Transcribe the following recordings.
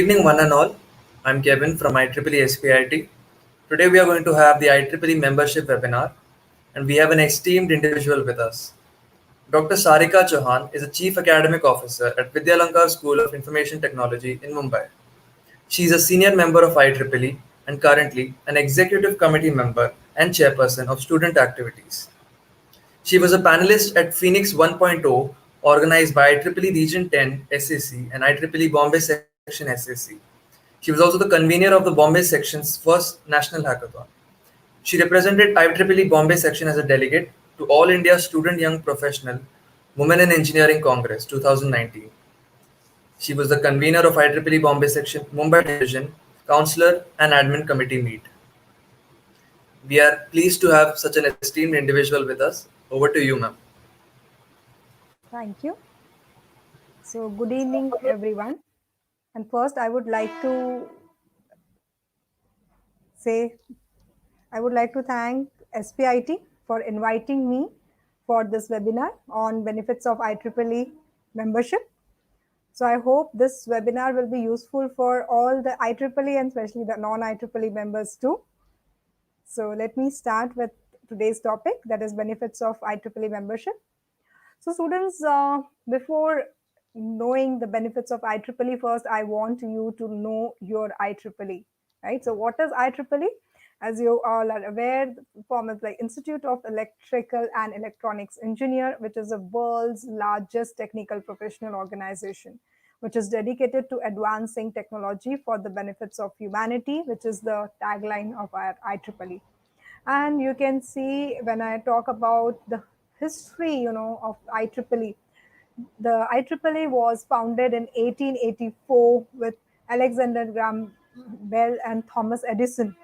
evening, one and all. I'm Kevin from IEEE SPIT. Today we are going to have the IEEE membership webinar, and we have an esteemed individual with us. Dr. Sarika Chouhan is a Chief Academic Officer at Vidyalankar School of Information Technology in Mumbai. She is a senior member of IEEE and currently an executive committee member and chairperson of student activities. She was a panelist at Phoenix 1.0 organized by IEEE Region 10 SAC and IEEE Bombay Section SAC. She was also the convener of the Bombay Section's first national hackathon. She represented IEEE Bombay Section as a delegate to All India Student Young Professional Women in Engineering Congress 2019. She was the convener of IEEE Bombay Section Mumbai Division, Counselor and Admin Committee meet. We are pleased to have such an esteemed individual with us. Over to you, ma'am. Thank you. So, good evening, everyone. And first, I would like to thank SPIT for inviting me for this webinar on benefits of IEEE membership. So, I hope this webinar will be useful for all the IEEE and especially the non-IEEE members too. So, let me start with today's topic, that is benefits of IEEE membership. So students, before knowing the benefits of IEEE, first I want you to know your IEEE, right? So what is IEEE? As you all are aware, the form is like Institute of Electrical and Electronics Engineer, which is the world's largest technical professional organization, which is dedicated to advancing technology for the benefits of humanity, which is the tagline of our IEEE. And you can see when I talk about the history, of IEEE, the IEEE was founded in 1884 with Alexander Graham Bell and Thomas Edison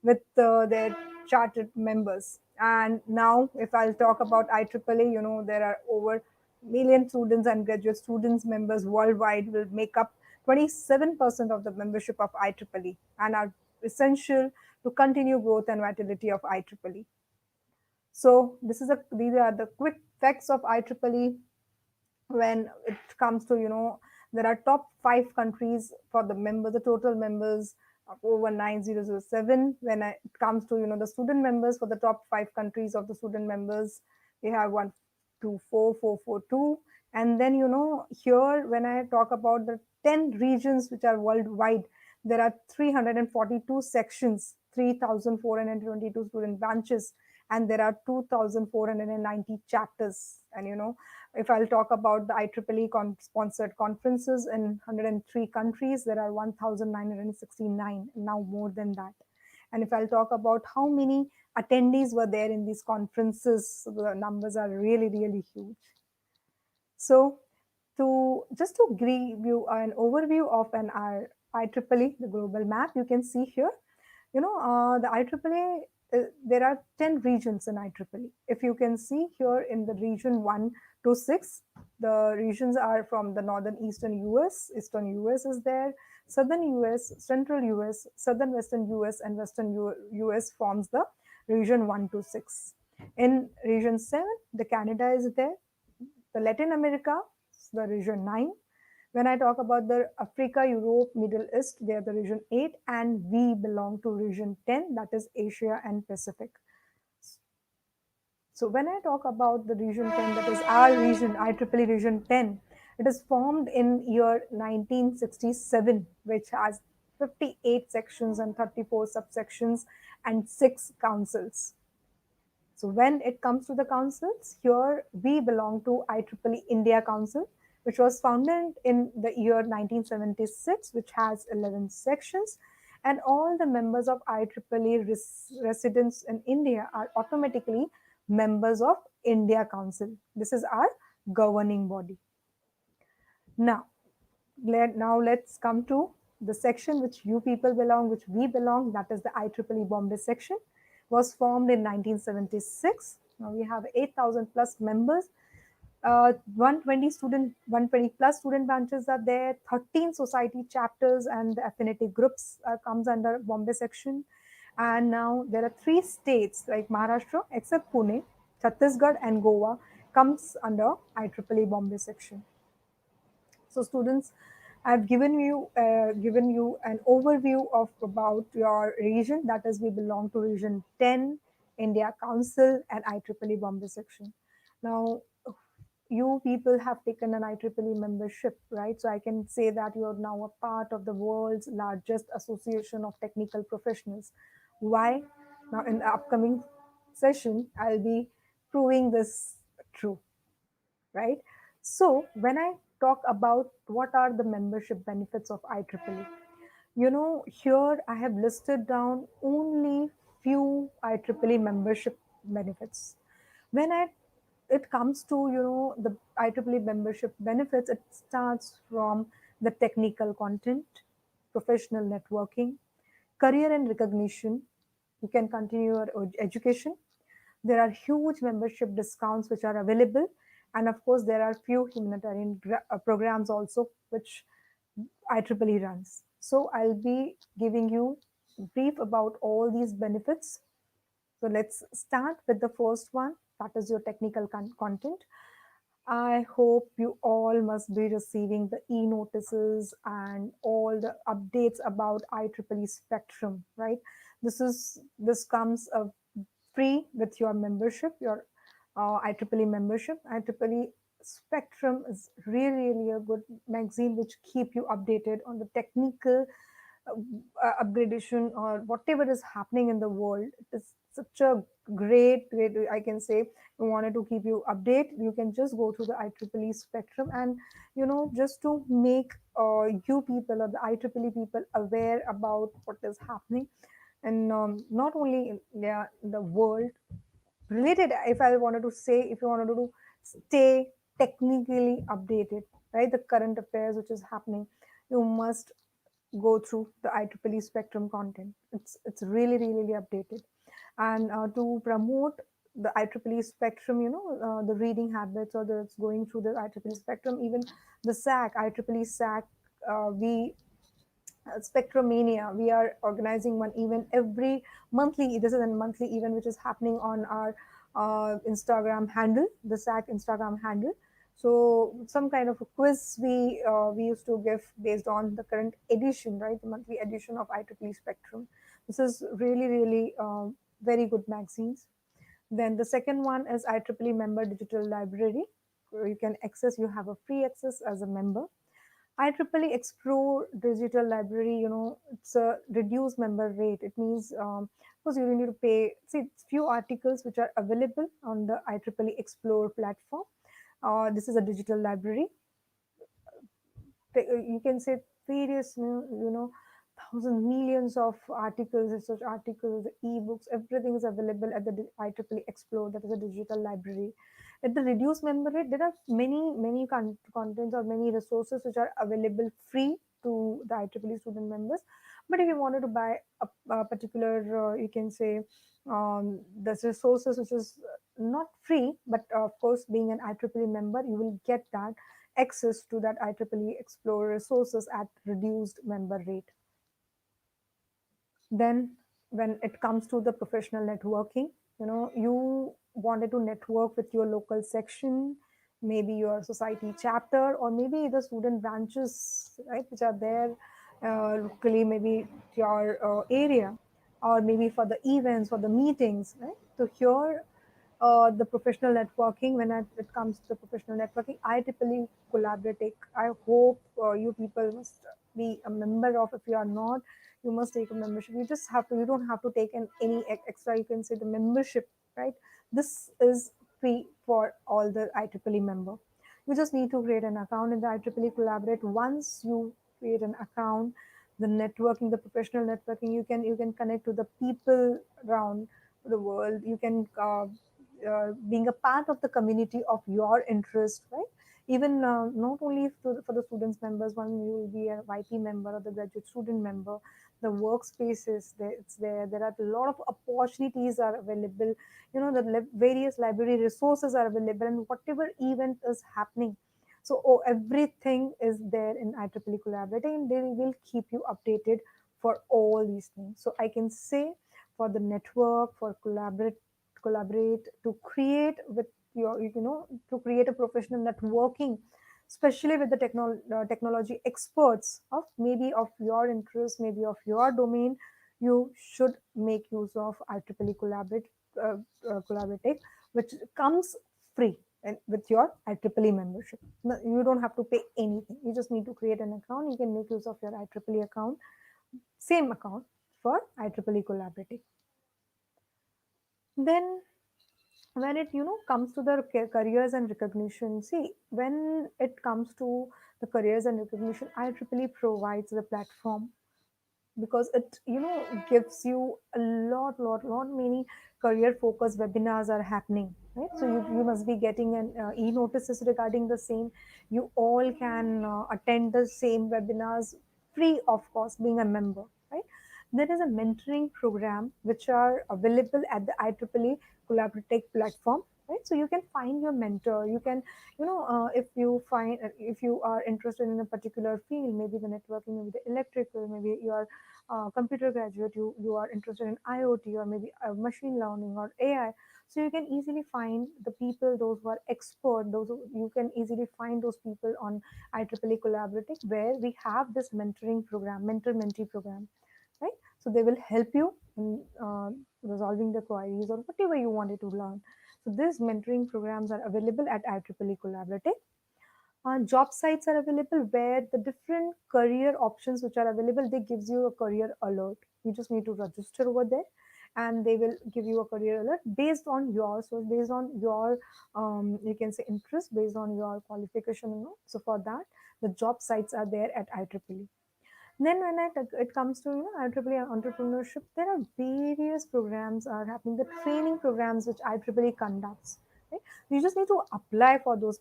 with their chartered members. And now, if I'll talk about IEEE, there are over million students and graduate students members worldwide will make up 27% of the membership of IEEE and are essential to continue growth and vitality of IEEE. So these are the quick facts of IEEE. When it comes to, there are top 5 countries for the members, the total members of over 9007. When it comes to, the student members, for the top 5 countries of the student members, we have 124442. And then, here when I talk about the 10 regions which are worldwide, there are 342 sections, 3422 student branches, and there are 2490 chapters. And if I'll talk about the IEEE sponsored conferences in 103 countries, there are 1969, now more than that. And if I'll talk about how many attendees were there in these conferences, the numbers are really, really huge. So just to give you an overview of an IEEE, the global map, you can see here, the IEEE, there are 10 regions in IEEE. If you can see here in the region 1 to 6, the regions are from the northern eastern US, eastern US is there, southern US, central US, southern western US, and western US forms the region 1 to 6. In region 7, the Canada is there, the Latin America, the region 9. When I talk about the Africa, Europe, Middle East, they are the region 8, and we belong to region 10, that is Asia and Pacific. So when I talk about the region 10, that is our region, IEEE region 10, it is formed in year 1967, which has 58 sections and 34 subsections and 6 councils. So when it comes to the councils, here we belong to IEEE India Council, which was founded in the year 1976, which has 11 sections. And all the members of IEEE residents in India are automatically members of India Council. This is our governing body. Now let's come to the section which you people belong, which we belong, that is the IEEE Bombay Section. Was formed in 1976. Now we have 8,000 plus members. 120 plus student branches are there. 13 society chapters and the affinity groups comes under Bombay Section. And now there are 3 states like Maharashtra, except Pune, Chhattisgarh, and Goa comes under IEEE Bombay Section. So students, I've given you an overview of about your region. That is, we belong to Region 10, India Council, and IEEE Bombay Section. Now, you people have taken an IEEE membership, right? So I can say that you are now a part of the world's largest association of technical professionals. Why? Now, in the upcoming session, I'll be proving this true, right? So when I talk about what are the membership benefits of IEEE, here I have listed down only few IEEE membership benefits. When it comes to the IEEE membership benefits, it starts from the technical content, professional networking, career and recognition. You can continue your education. There are huge membership discounts which are available, and of course there are few humanitarian programs also which IEEE runs. So I'll be giving you brief about all these benefits. So let's start with the first one, that is your technical content. I hope you all must be receiving the e-notices and all the updates about IEEE Spectrum, right? This comes free with your membership, your IEEE membership. IEEE Spectrum is really, really a good magazine which keep you updated on the technical upgradation or whatever is happening in the world. It is such a great, I can say. You wanted to keep you update, you can just go to the IEEE Spectrum, and just to make you people or the IEEE people aware about what is happening, and not only in the world related. If I wanted to say, if you wanted to stay technically updated, right, the current affairs which is happening, you must go through the IEEE Spectrum content. It's really, really, really updated. And to promote the IEEE Spectrum, the reading habits, or the going through the IEEE Spectrum, even the SAC, IEEE SAC, we Spectromania. We are organizing one event every monthly. This is a monthly event which is happening on our Instagram handle, the SAC Instagram handle. So some kind of a quiz we used to give based on the current edition, right? The monthly edition of IEEE Spectrum. This is really, really very good magazines. Then the second one is IEEE Member Digital Library. You can access. You have a free access as a member. IEEE Explore Digital Library, it's a reduced member rate. It means, of course, you don't need to pay. See, few articles which are available on the IEEE Explore platform. This is a digital library. You can say various, thousands, millions of articles, research articles, ebooks, everything is available at the IEEE Explore. That is a digital library. At the reduced member rate, there are many contents or many resources which are available free to the IEEE student members. But if you wanted to buy a particular, you can say, the resources which is not free, but of course, being an IEEE member, you will get that access to that IEEE Explore resources at reduced member rate. Then, when it comes to the professional networking, you wanted to network with your local section, maybe your society chapter, or maybe the student branches, right, which are there locally, maybe your area, or maybe for the events, for the meetings, right? So here, the professional networking, when it comes to the professional networking, I typically collaborate. I hope you people must be a member of. If you are not, you must take a membership. You just have to. You don't have to take any extra. You can say the membership, right? This is free for all the IEEE member. You just need to create an account in the IEEE Collaborate. Once you create an account, the networking, the professional networking, you can connect to the people around the world. You can being a part of the community of your interest, right? Even not only for the students members, when you will be a YP member or the graduate student member, the workspaces there, it's there. There are a lot of opportunities are available. The various library resources are available, and whatever event is happening. So everything is there in IEEE Collaborating, and they will keep you updated for all these things. So I can say, for the network, for collaborate to create with your, to create a professional networking. especially with the technology experts of maybe of your interest, maybe of your domain. You should make use of IEEE uh, collaborative, which comes free and with your IEEE membership. You don't have to pay anything. You just need to create an account. You can make use of your IEEE account, same account for IEEE collaborative. Then when it comes to the careers and recognition, see, when it comes to the careers and recognition, IEEE provides the platform, because it gives you a lot many career focused webinars are happening, right? So you must be getting an e-notices regarding the same. You all can attend the same webinars free of cost, being a member, right? There is a mentoring program which are available at the IEEE collaborative platform, right? So you can find your mentor. You can, if you are interested in a particular field, maybe the networking, maybe the electrical, maybe you are computer graduate, you are interested in IoT, or maybe machine learning or AI. So you can easily find the people, those who are expert, you can easily find those people on IEEE collaborative, where we have this mentoring program, mentor mentee program, right? So they will help you in resolving the queries or whatever you wanted to learn. So these mentoring programs are available at IEEE collaborative. Job sites are available, where the different career options which are available, they gives you a career alert. You just need to register over there, and they will give you a career alert based on your, so based on your you can say interest, based on your qualification, so for that, the job sites are there at IEEE. Then when it comes to IEEE entrepreneurship, there are various programs are happening. The training programs which IEEE conducts. Right? You just need to apply for those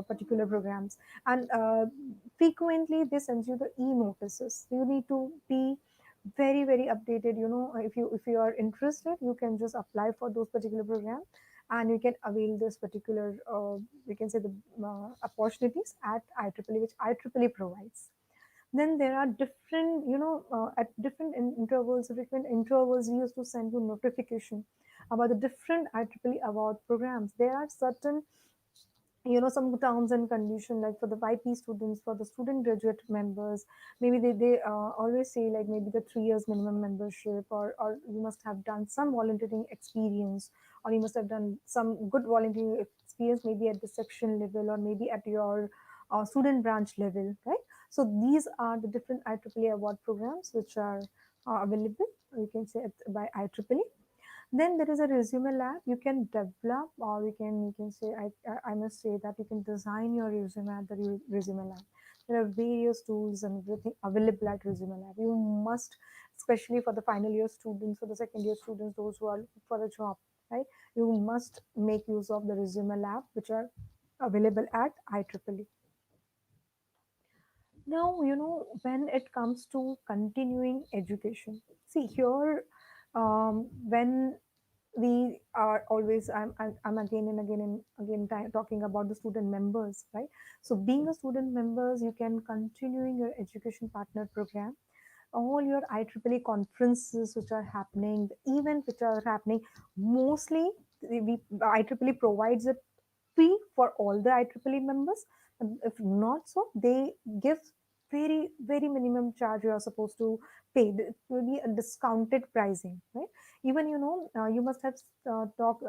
particular programs, and frequently they send you the e-notices. You need to be very updated. If you are interested, you can just apply for those particular programs, and you can avail this particular we can say the opportunities at IEEE, which IEEE provides. Then there are different at different intervals, frequent intervals, we used to send you notification about the different IEEE award programs. There are certain some terms and condition, like for the YP students, for the student graduate members, maybe they always say, like, maybe the 3 years minimum membership, or you must have done some volunteering experience, or you must have done some good volunteering experience, maybe at the section level, or maybe at your student branch level, right? So these are the different IEEE award programs which are available, you can say, by IEEE. Then there is a resume lab. You can develop, or you can say, I must say that you can design your resume at the resume lab. There are various tools and everything available at resume lab. You must, especially for the final year students, for the second year students, those who are looking for a job, right? You must make use of the resume lab, which are available at IEEE. Now, when it comes to continuing education, see here, when we are always, I'm again and again and again talking about the student members, right? So being a student members, you can continuing your education partner program, all your IEEE conferences which are happening, the events which are happening, mostly IEEE provides it free for all the IEEE members. If not so, they give very minimum charge you are supposed to pay. It will be a discounted pricing, right? Even you must have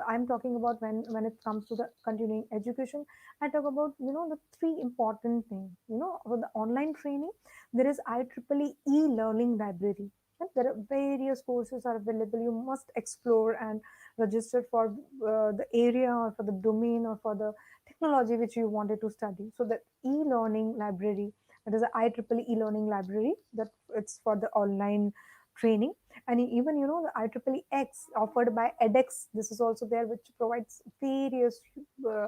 I'm talking about when it comes to the continuing education. I talk about the three important things. For the online training, there is IEEE e-learning library. And there are various courses are available. You must explore and register for the area, or for the domain, or for the technology which you wanted to study. So the e-learning library, that is the IEEE e-learning library, that it's for the online training. And even the IEEE X offered by edX, this is also there, which provides various uh,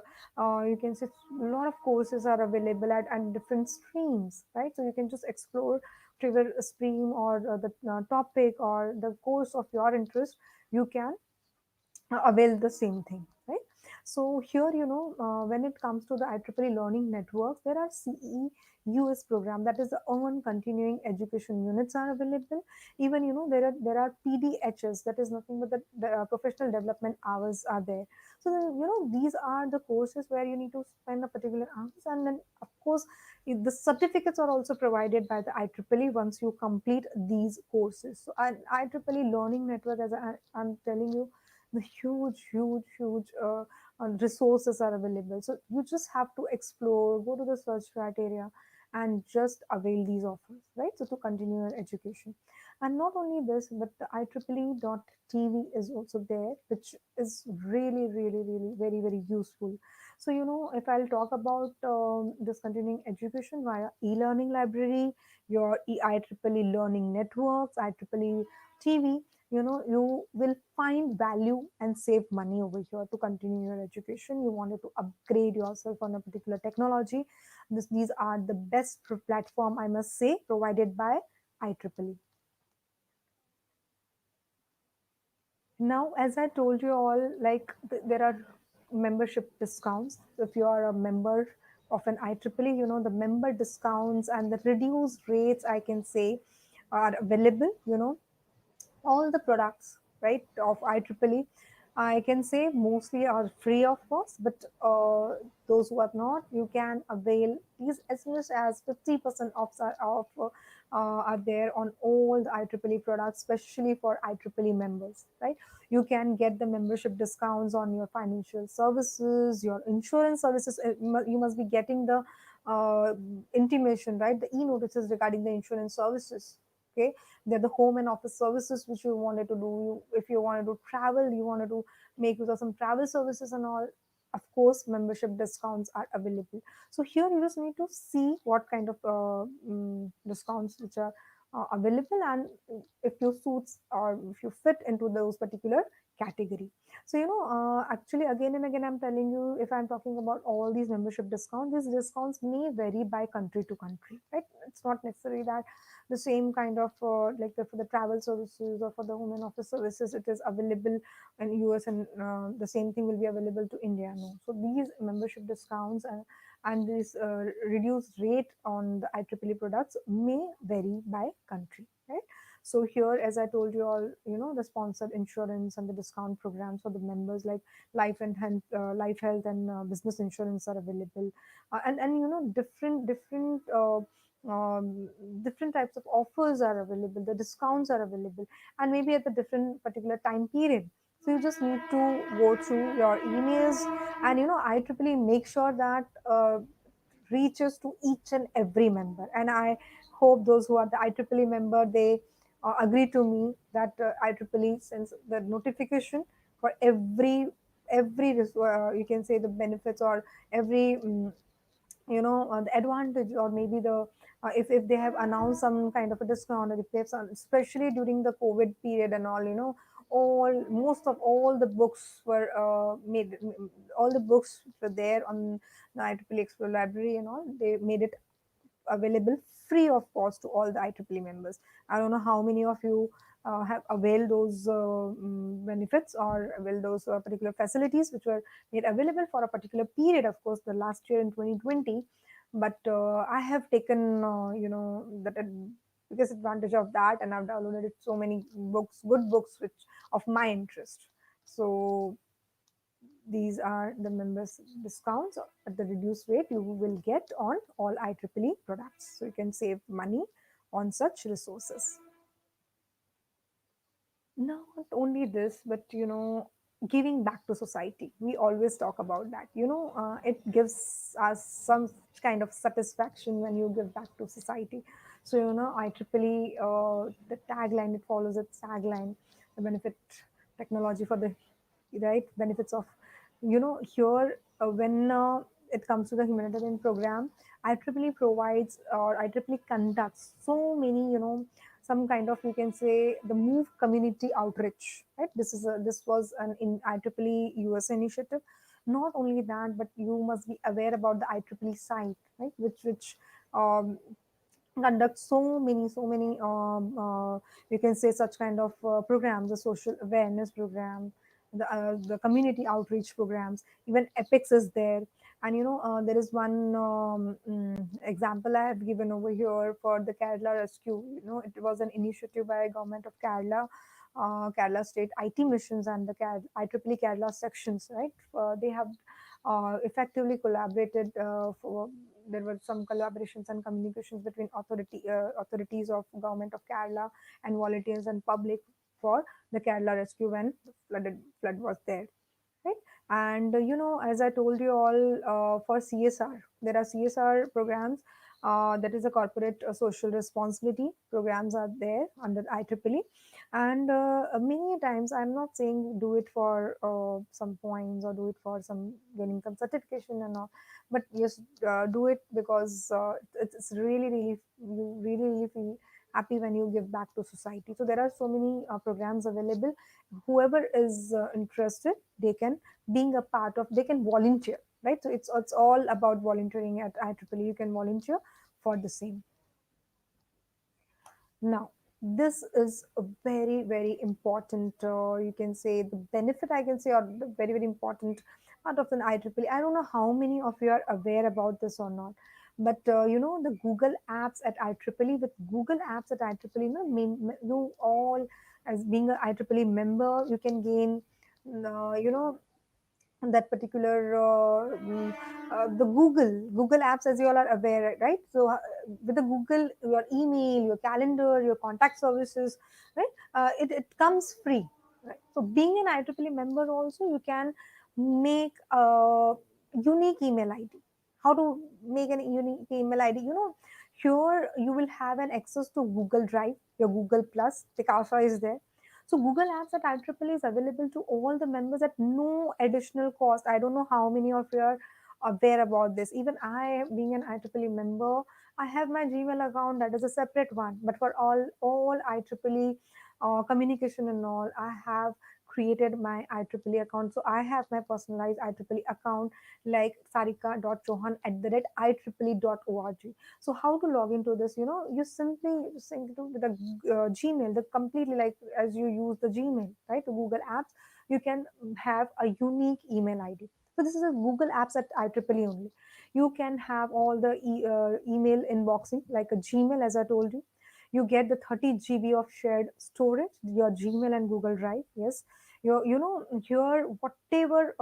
you can say a lot of courses are available at different streams, right? So you can just explore whatever stream, or the topic, or the course of your interest. You can avail the same thing, right? So here, when it comes to the IEEE learning networks, there are CEUS program, that is the Earn Continuing Education Units are available. Even there are PDHs, that is nothing but the professional development hours are there. So these are the courses where you need to spend a particular hours, and then of course the certificates are also provided by the IEEE once you complete these courses. So an IEEE learning network, as I'm telling you, the huge resources are available. So you just have to explore, go to the search criteria, and just avail these offers, right? So to continue your education. And not only this, but the IEEE.TV is also there, which is really, really, really very, very useful. So, if I'll talk about this continuing education via e-learning library, your IEEE learning networks, IEEE TV, you will find value and save money over here to continue your education. You wanted to upgrade yourself on a particular technology. These are the best platform, I must say, provided by IEEE. Now, as I told you all, like there are membership discounts. If you are a member of an IEEE, the member discounts and the reduced rates, I can say, are available. All the products, right, of IEEE, I can say mostly are free of cost, but those who are not, you can avail these as much as 50% are there on all the IEEE products, especially for IEEE members, right? You can get the membership discounts on your financial services, your insurance services. You must be getting the uh, intimation, right? The e-notices regarding the insurance services. Okay, they're the home and office services which you wanted to do. If you wanted to travel, you wanted to make use of some travel services and all, of course membership discounts are available. So here you just need to see what kind of discounts which are available, and if you suits or if you fit into those particular category. So actually, again and again, I'm telling you, if I'm talking about all these membership discounts, these discounts may vary by country to country, right? It's not necessary that the same kind of for the travel services or for the home and office services it is available in US, and the same thing will be available to India. No, so these membership discounts and this reduced rate on the IEEE products may vary by country, right? So here, as I told you all, the sponsored insurance and the discount programs for the members, like life health and business insurance are available, and um, different types of offers are available, the discounts are available, and maybe at the different particular time period. So you just need to go through your emails, and IEEE make sure that reaches to each and every member. And I hope those who are the IEEE member, they agree to me that IEEE sends the notification for every you can say the benefits, or every the advantage, or maybe the if they have announced some kind of a discount, or if they have some, especially during the COVID period and all, all most of all the books were made, all the books were there on the IEEE Explore library and all, they made it available free of cost to all the IEEE members. I don't know how many of you have availed those benefits, or availed those particular facilities which were made available for a particular period, of course, the last year in 2020. But I have taken, that biggest advantage of that, and I've downloaded so many books, good books, which of my interest. So these are the members discounts at the reduced rate you will get on all IEEE products. So you can save money on such resources. Not only this, but giving back to society. We always talk about that. It gives us some kind of satisfaction when you give back to society. So IEEE, the tagline, it follows its tagline, the benefit technology for the right benefits of, here when it comes to the humanitarian program, IEEE provides, or IEEE conducts so many, some kind of, you can say, the move community outreach, right? This was an in IEEE US initiative. Not only that, but you must be aware about the IEEE site, right, which um, conduct so many you can say such kind of programs, a social awareness program, the community outreach programs, even epics is there. And there is one example I have given over here for the Kerala rescue. It was an initiative by government of Kerala, Kerala state IT missions and the IEEE Kerala sections, right? They have effectively collaborated for there were some collaborations and communications between authorities of government of Kerala and volunteers and public for the Kerala rescue when flood was there, right? And as I told you all, for CSR, there are CSR programs. That is a corporate social responsibility programs are there under IEEE. And many times I'm not saying do it for some points or do it for some gaining some certification and all, but yes, do it because it's really really, you really really feel happy when you give back to society. So there are so many programs available. Whoever is interested, they can being a part of, they can volunteer, right? So it's all about volunteering at IEEE. You can volunteer for the same. Now, this is a very, very important, you can say the benefit, I can say, or the very, very important part of an IEEE. I don't know how many of you are aware about this or not, but the Google apps at IEEE, with Google apps at IEEE, you all, as being an IEEE member, you can gain, that particular the Google apps, as you all are aware, right? So with the Google, your email, your calendar, your contact services, right? It comes free, right? So being an IEEE member also, you can make a unique email ID. How to make an unique email ID? Here you will have an access to Google Drive, your Google Plus. Picasa is there. So Google Apps at IEEE is available to all the members at no additional cost. I don't know how many of you are aware about this. Even I, being an IEEE member, I have my Gmail account that is a separate one. But for all IEEE communication and all, I have created my IEEE account. So I have my personalized IEEE account like sarika.chouhan at IEEE.org. So how to log into this? You simply sync it with the Gmail, the completely like as you use the Gmail, right? The Google Apps, you can have a unique email ID. So this is a Google Apps at IEEE only. You can have all the email inboxing like a Gmail, as I told you. You get the 30 GB of shared storage, your Gmail and Google Drive. Yes, your whatever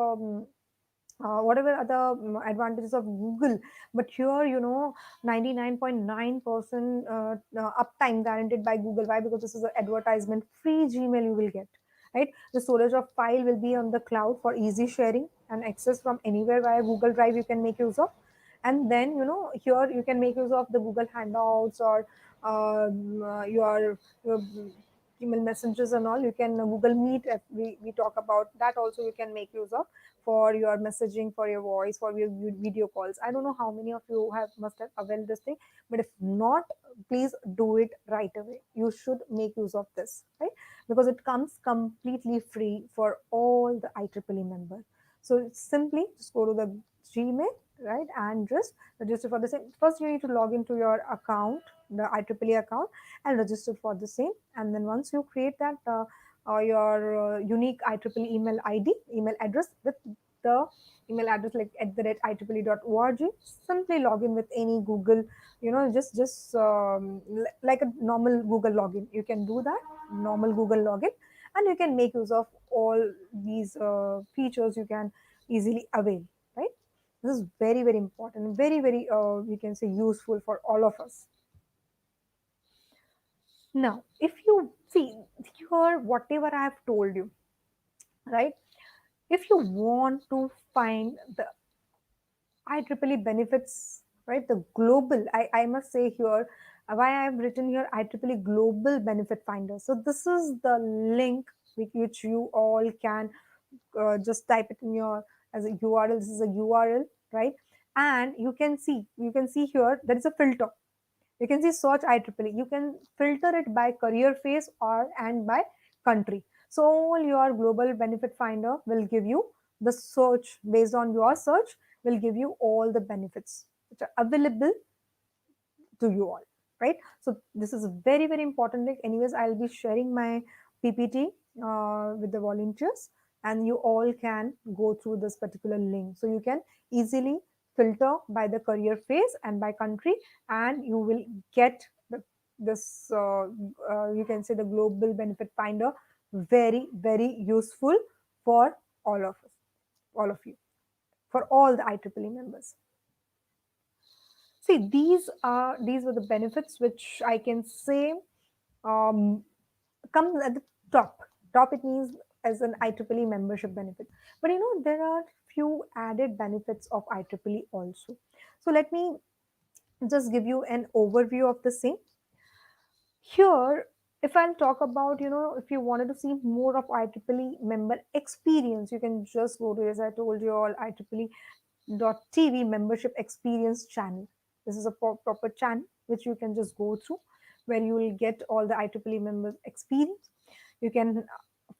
whatever other advantages of Google, but here 99.9% uptime guaranteed by Google. Why? Because this is an advertisement free Gmail you will get, right? The storage of file will be on the cloud for easy sharing and access from anywhere via Google Drive you can make use of. And then here you can make use of the Google Hangouts or your email messengers and all. You can Google Meet, if we talk about that also, you can make use of for your messaging, for your voice, for your video calls. I don't know how many of you have must have availed this thing, but if not, please do it right away. You should make use of this, right? Because it comes completely free for all the IEEE members. So simply just go to the Gmail, right, and just register for the same. First, you need to log into your account, the IEEE account, and register for the same. And then once you create that, your unique IEEE email ID, email address with the email address like at IEEE.org, simply log in with any Google, just like a normal Google login. You can do that, normal Google login, and you can make use of all these features you can easily avail, right? This is very, very important, very, very, we can say useful for all of us. Now, if you see here, whatever I have told you, right? If you want to find the IEEE benefits, right? The global, I must say here, why I have written here IEEE Global Benefit Finder. So this is the link with which you all can just type it in your as a URL. This is a URL, right? And you can see here there is a filter. You can see search IEEE. You can filter it by career phase or and by country. So all your global benefit finder will give you the search based on your search will give you all the benefits which are available to you all, right? So this is a very, very important link. Anyways, I'll be sharing my PPT with the volunteers. and you all can go through this particular link. So you can easily filter by the career phase and by country, and you will get this you can say the global benefit finder, very very useful for all of us, all of you, for all the IEEE members. See, these were the benefits which I can say um, comes at the top. Top, it means as an IEEE membership benefit. But there are few added benefits of IEEE also. So let me just give you an overview of the same. Here, if I'll talk about, if you wanted to see more of IEEE member experience, you can just go to, as I told you all, IEEE.TV membership experience channel. This is a proper channel which you can just go through, where you will get all the IEEE members experience. You can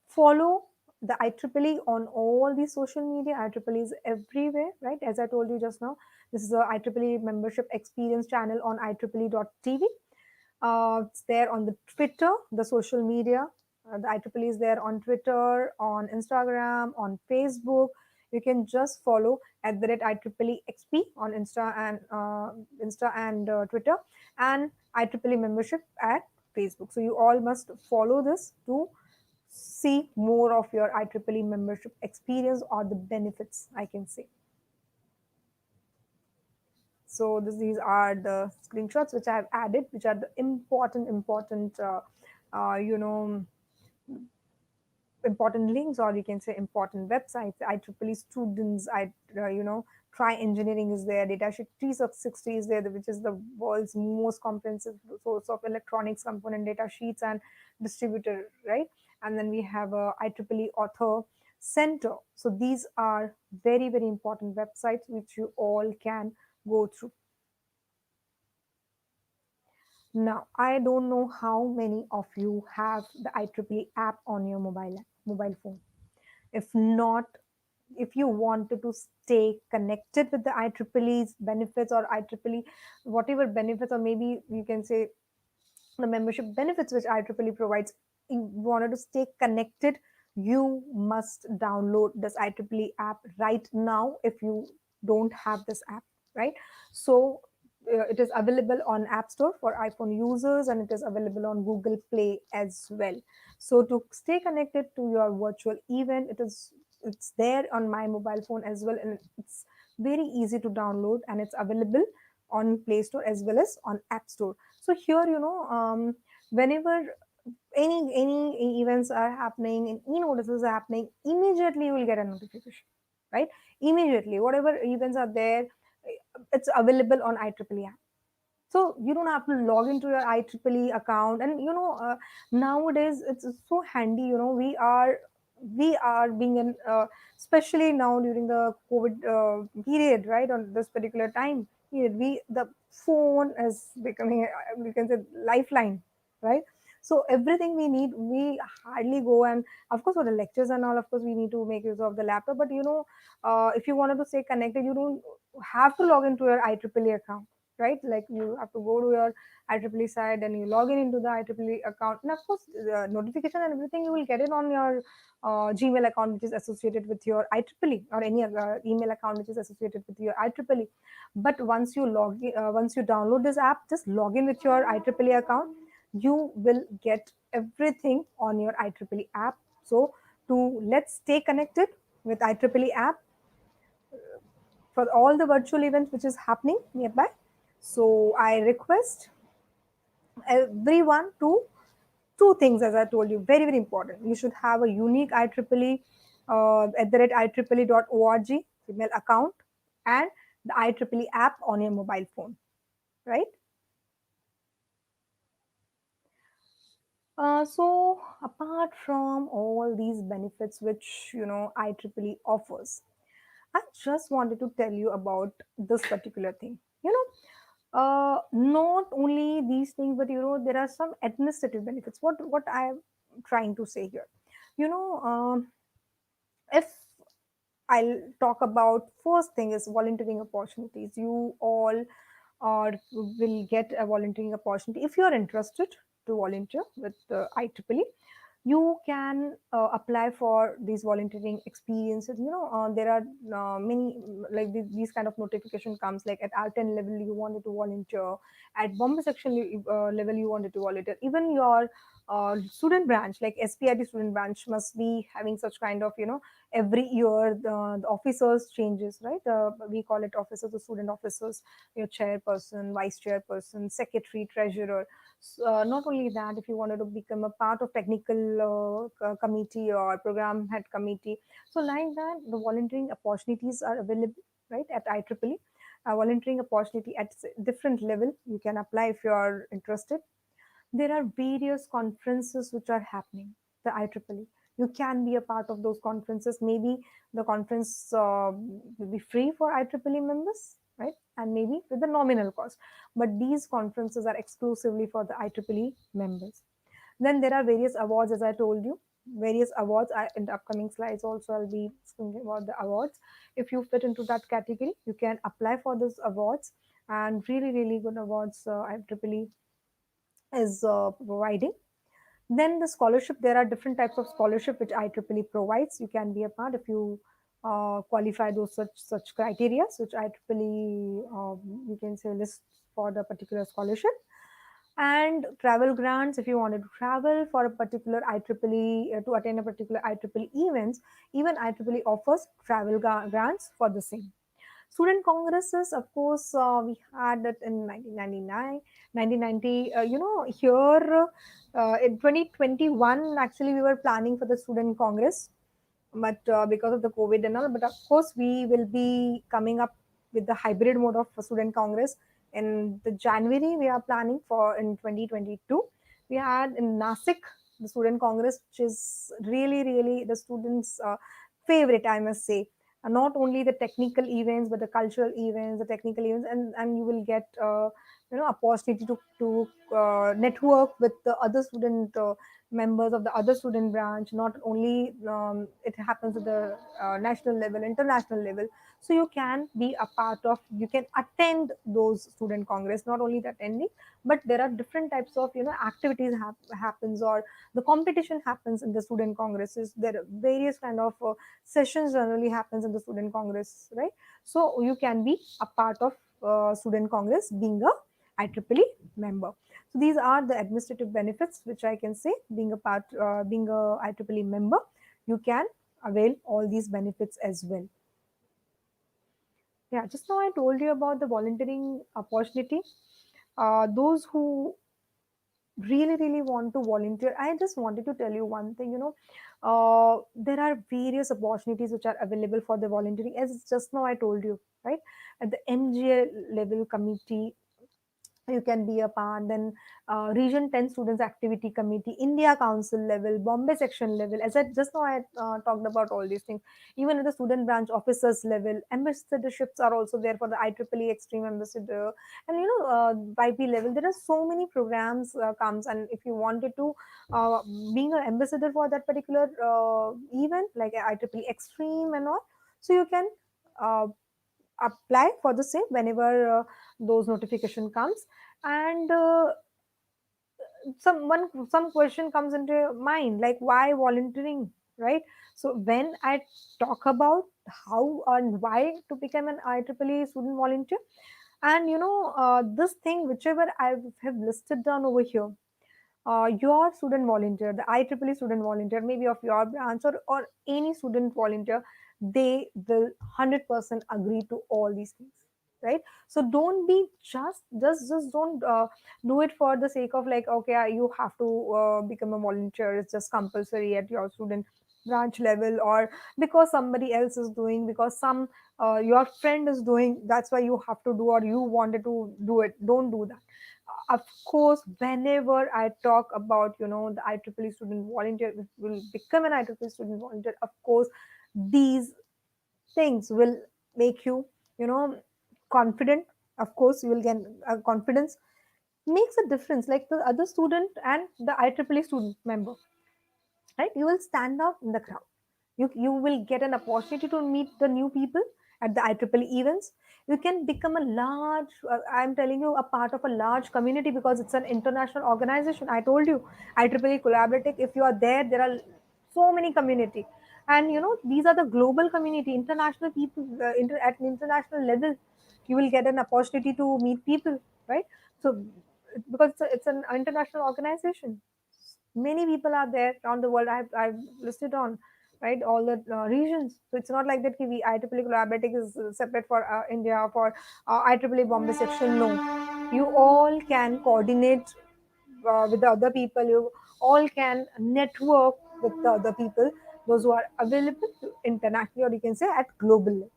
follow the IEEE on all the social media. IEEE is everywhere, right? As I told you just now, this is a IEEE membership experience channel on IEEE.TV. It's there on the Twitter, the social media. The IEEE is there on Twitter, on Instagram, on Facebook. You can just follow at the rate IEEE XP on Insta and Twitter, and IEEE membership at Facebook. So you all must follow this to see more of your IEEE membership experience or the benefits, I can say. So these are the screenshots which I have added, which are the important, important links, or you can say important websites. IEEE students, Try Engineering is there, datasheet 360 is there, which is the world's most comprehensive source of electronics component data sheets and distributor, right? And then we have a IEEE author center. So these are very very important websites which you all can go through. Now, I don't know how many of you have the IEEE app on your mobile phone. If not, if you wanted to stay connected with the IEEE's benefits, or IEEE whatever benefits, or maybe you can say the membership benefits which IEEE provides, you wanted to stay connected, you must download this IEEE app right now if you don't have this app, right? So it is available on App Store for iPhone users, and it is available on Google Play as well. So to stay connected to your virtual event, it's there on my mobile phone as well, and it's very easy to download, and it's available on Play Store as well as on App Store. So here, whenever any events are happening and e-notices are happening, immediately you will get a notification, right? Immediately, whatever events are there, it's available on IEEE app. So you don't have to log into your IEEE account, and nowadays it's so handy. We are being in, especially now during the COVID period, right? On this particular time period, the phone is becoming, we can say, lifeline, right? So everything we need, we hardly go, and of course for the lectures and all, of course we need to make use of the laptop. But if you wanted to stay connected, you don't have to log into your IEEE account, right? Like you have to go to your IEEE site and you log in into the IEEE account, and of course the notification and everything you will get it on your Gmail account, which is associated with your IEEE, or any other email account which is associated with your IEEE. But once you download this app, just log in with your IEEE account, you will get everything on your IEEE app. So let's stay connected with IEEE app for all the virtual events which is happening nearby. So I request everyone to two things, as I told you, very very important. You should have a unique IEEE at the rate IEEE.org email account, and the IEEE app on your mobile phone, right? So apart from all these benefits which IEEE offers, I just wanted to tell you about this particular thing. Not only these things, but there are some administrative benefits. What I am trying to say here, you know, if I'll talk about, first thing is volunteering opportunities. You all will get a volunteering opportunity if you are interested to volunteer with IEEE. You can apply for these volunteering experiences. There are many, like these kind of notification comes, like at R10 level you wanted to volunteer, at Bombay Section level you wanted to volunteer. Even your student branch, like SPIT student branch, must be having such kind of, every year the officers changes, right? We call it officers, the student officers, your chairperson, vice chairperson, secretary, treasurer. Not only that, if you wanted to become a part of technical committee or program head committee, so like that, the volunteering opportunities are available, right, at IEEE. Volunteering opportunity at different level, you can apply if you are interested. There are various conferences which are happening, the IEEE. You can be a part of those conferences. Maybe the conference will be free for IEEE members, right? And maybe with the nominal cost. But these conferences are exclusively for the IEEE members. Then there are various awards, as I told you. Various awards. In the upcoming slides also I'll be speaking about the awards. If you fit into that category, you can apply for those awards, and really, really good awards IEEE is providing. Then the scholarship, there are different types of scholarship which IEEE provides. You can be a part if you qualify those such criteria, which IEEE you can say lists for the particular scholarship. And travel grants, if you wanted to travel for a particular IEEE to attend a particular IEEE events, even IEEE offers travel grants for the same. Student congresses, of course, we had it in 1999, 1990. Here in 2021, actually, we were planning for the student congress, but because of the COVID and all. But of course, we will be coming up with the hybrid mode of student congress in the January. We are planning for in 2022. We had in Nasik the student congress, which is really, really the students' favorite, I must say. Not only the technical events, but the cultural events, the technical events, and you will get opportunity to network with the other student members of the other student branch. Not only it happens at the national level, international level. So you can be a part of, you can attend those student congress. Not only the attending, but there are different types of activities happens, or the competition happens in the student congresses. There are various kind of sessions generally happens in the student congress, right? So you can be a part of student congress being a IEEE member. So these are the administrative benefits which I can say, being a part, being a IEEE member, you can avail all these benefits as well. Yeah, just now I told you about the volunteering opportunity. Those who really, really want to volunteer, I just wanted to tell you one thing. There are various opportunities which are available for the volunteering, as just now I told you, right? At the MGA level committee, you can be a part. Then region 10 students activity committee, India council level, Bombay section level, as I just now I talked about all these things. Even at the student branch officers level, ambassadorships are also there for the IEEE extreme ambassador. And YP level, there are so many programs comes. And if you wanted to being an ambassador for that particular event, like IEEE extreme and all, so you can uh, apply for the same whenever those notification comes. And some question comes into your mind, like why volunteering, right? So when I talk about how and why to become an IEEE student volunteer, and this thing whichever I have listed down over here, your student volunteer, the IEEE student volunteer, maybe of your branch, or any student volunteer, they will 100% agree to all these things, right? So don't be just don't do it for the sake of, like, okay, you have to become a volunteer, it's just compulsory at your student branch level, or because somebody else is doing, because some your friend is doing, that's why you have to do, or you wanted to do it. Don't do that. Of course, whenever I talk about the IEEE student volunteer will become an IEEE student volunteer, of course these things will make you you know confident. Of course you will get confidence, makes a difference, like the other student and the IEEE student member, right? You will stand out in the crowd. You will get an opportunity to meet the new people, at the IEEE events. You can become a large, I'm telling you, a part of a large community because it's an international organization. I told you, IEEE Collaborative, if you are there, there are so many community. And these are the global community, international people, at an international level. You will get an opportunity to meet people, right? So, because it's an international organization, many people are there around the world. I've listed on, right, all the regions. So it's not like that we IEEE Collaborative is separate for India or for IEEE Bombay Section. No, you all can coordinate with the other people. You all can network with the other people, those who are available internationally, or you can say at global level.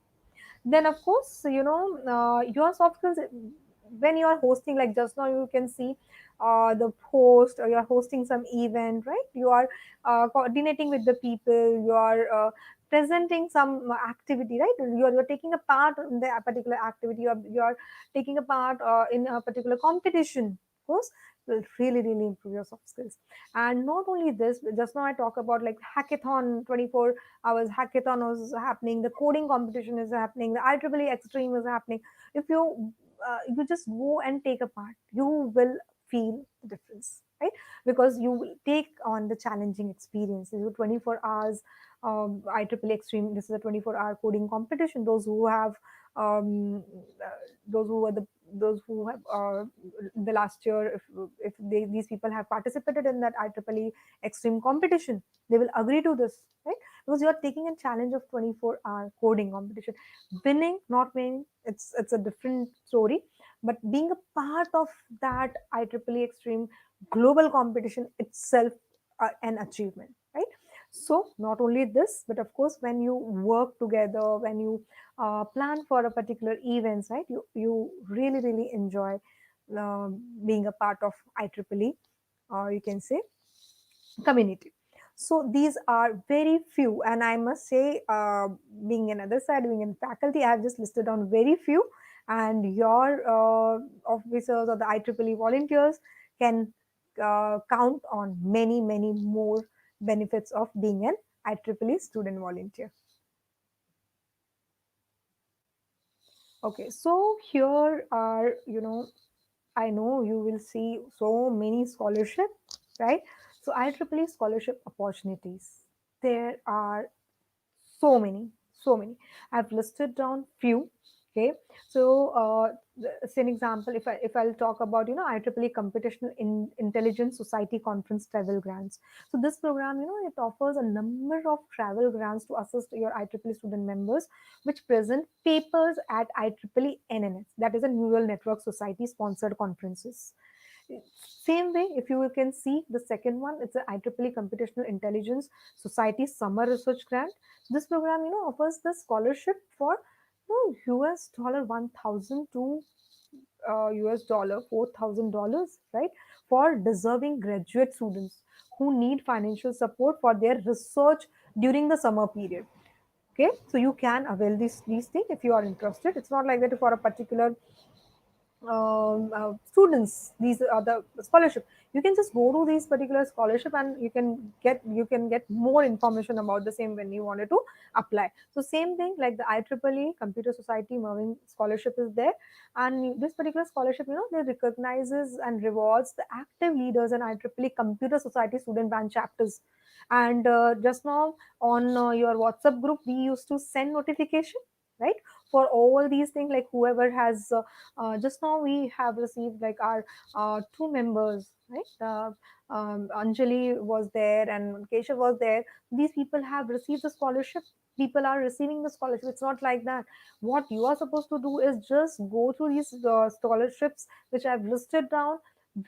Then of course, your soft skills, when you are hosting, like just now you can see the host, or you are hosting some event, right? You are coordinating with the people, you are presenting some activity, right? You're taking a part in the particular activity, you are taking a part in a particular competition. Of course, will really really improve your soft skills. And not only this, just now I talk about like hackathon, 24 hours hackathon was happening, the coding competition is happening, the IEEE Extreme is happening. If you just go and take a part, you will feel the difference, right? Because you will take on the challenging experiences. You 24 hours IEEE Extreme. This is a 24-hour coding competition. Those who have those who are those who have the last year, if these people have participated in that IEEE Extreme competition, they will agree to this, right? Because you are taking a challenge of 24-hour coding competition. Winning, not winning, it's a different story. But being a part of that IEEE Extreme global competition itself, an achievement, right? So not only this, but of course, when you work together, when you plan for a particular events, right? You really really enjoy uh, being a part of IEEE, or you can say community. So these are very few, and I must say, being another side, being in faculty, I have just listed on very few, and your officers or the IEEE volunteers can count on many many more benefits of being an IEEE student volunteer. Okay, so here are, I know you will see so many scholarship, right? So IEEE scholarship opportunities. There are so many, so many. I've listed down few. Okay, so say an example. If I'll talk about IEEE Computational Intelligence Society Conference travel grants. So this program, it offers a number of travel grants to assist your IEEE student members, which present papers at IEEE NNS. That is a Neural Network Society sponsored conferences. Same way, if you can see the second one, it's a IEEE Computational Intelligence Society Summer Research Grant. This program, offers the scholarship for US dollar 1,000 to US dollar $4,000, right, for deserving graduate students who need financial support for their research during the summer period. Okay, so you can avail these things if you are interested. It's not like that for a particular students, these are the scholarship. You can just go to these particular scholarship, and you can get more information about the same when you wanted to apply. So same thing like the IEEE Computer Society Mervyn scholarship is there. And this particular scholarship, they recognizes and rewards the active leaders in IEEE Computer Society student branch chapters. And just now on your WhatsApp group, we used to send notification, right, for all these things, like whoever has just now we have received like our two members, right? Anjali was there and Keshav was there. These people have received the scholarship. People are receiving the scholarship. It's not like that. What you are supposed to do is just go through these scholarships which I've listed down.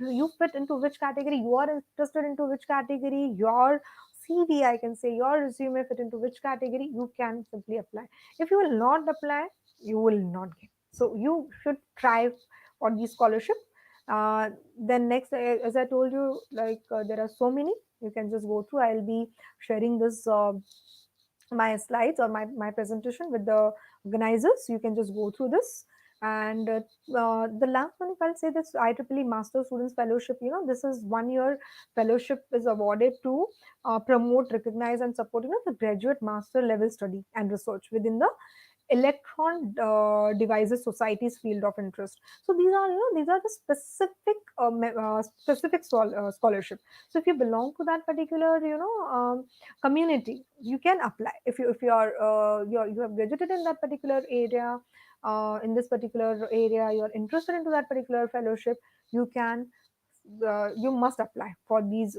You fit into which category, you are interested into which category, your CV, I can say, your resume fit into which category, you can simply apply. If you will not apply, you will not get. So you should try for the scholarship. Then next, as I told you, like there are so many. You can just go through. I'll be sharing this my slides or my presentation with the organizers. You can just go through this. And the last one, if I'll say this IEEE Master Students Fellowship, this is 1 year fellowship is awarded to promote, recognize, and support the graduate master level study and research within the electron devices society's field of interest. So these are, these are the specific scholarship. So if you belong to that particular, community, you can apply. If you are you have graduated in that particular area, in this particular area, you are interested into that particular fellowship, you can, you must apply for these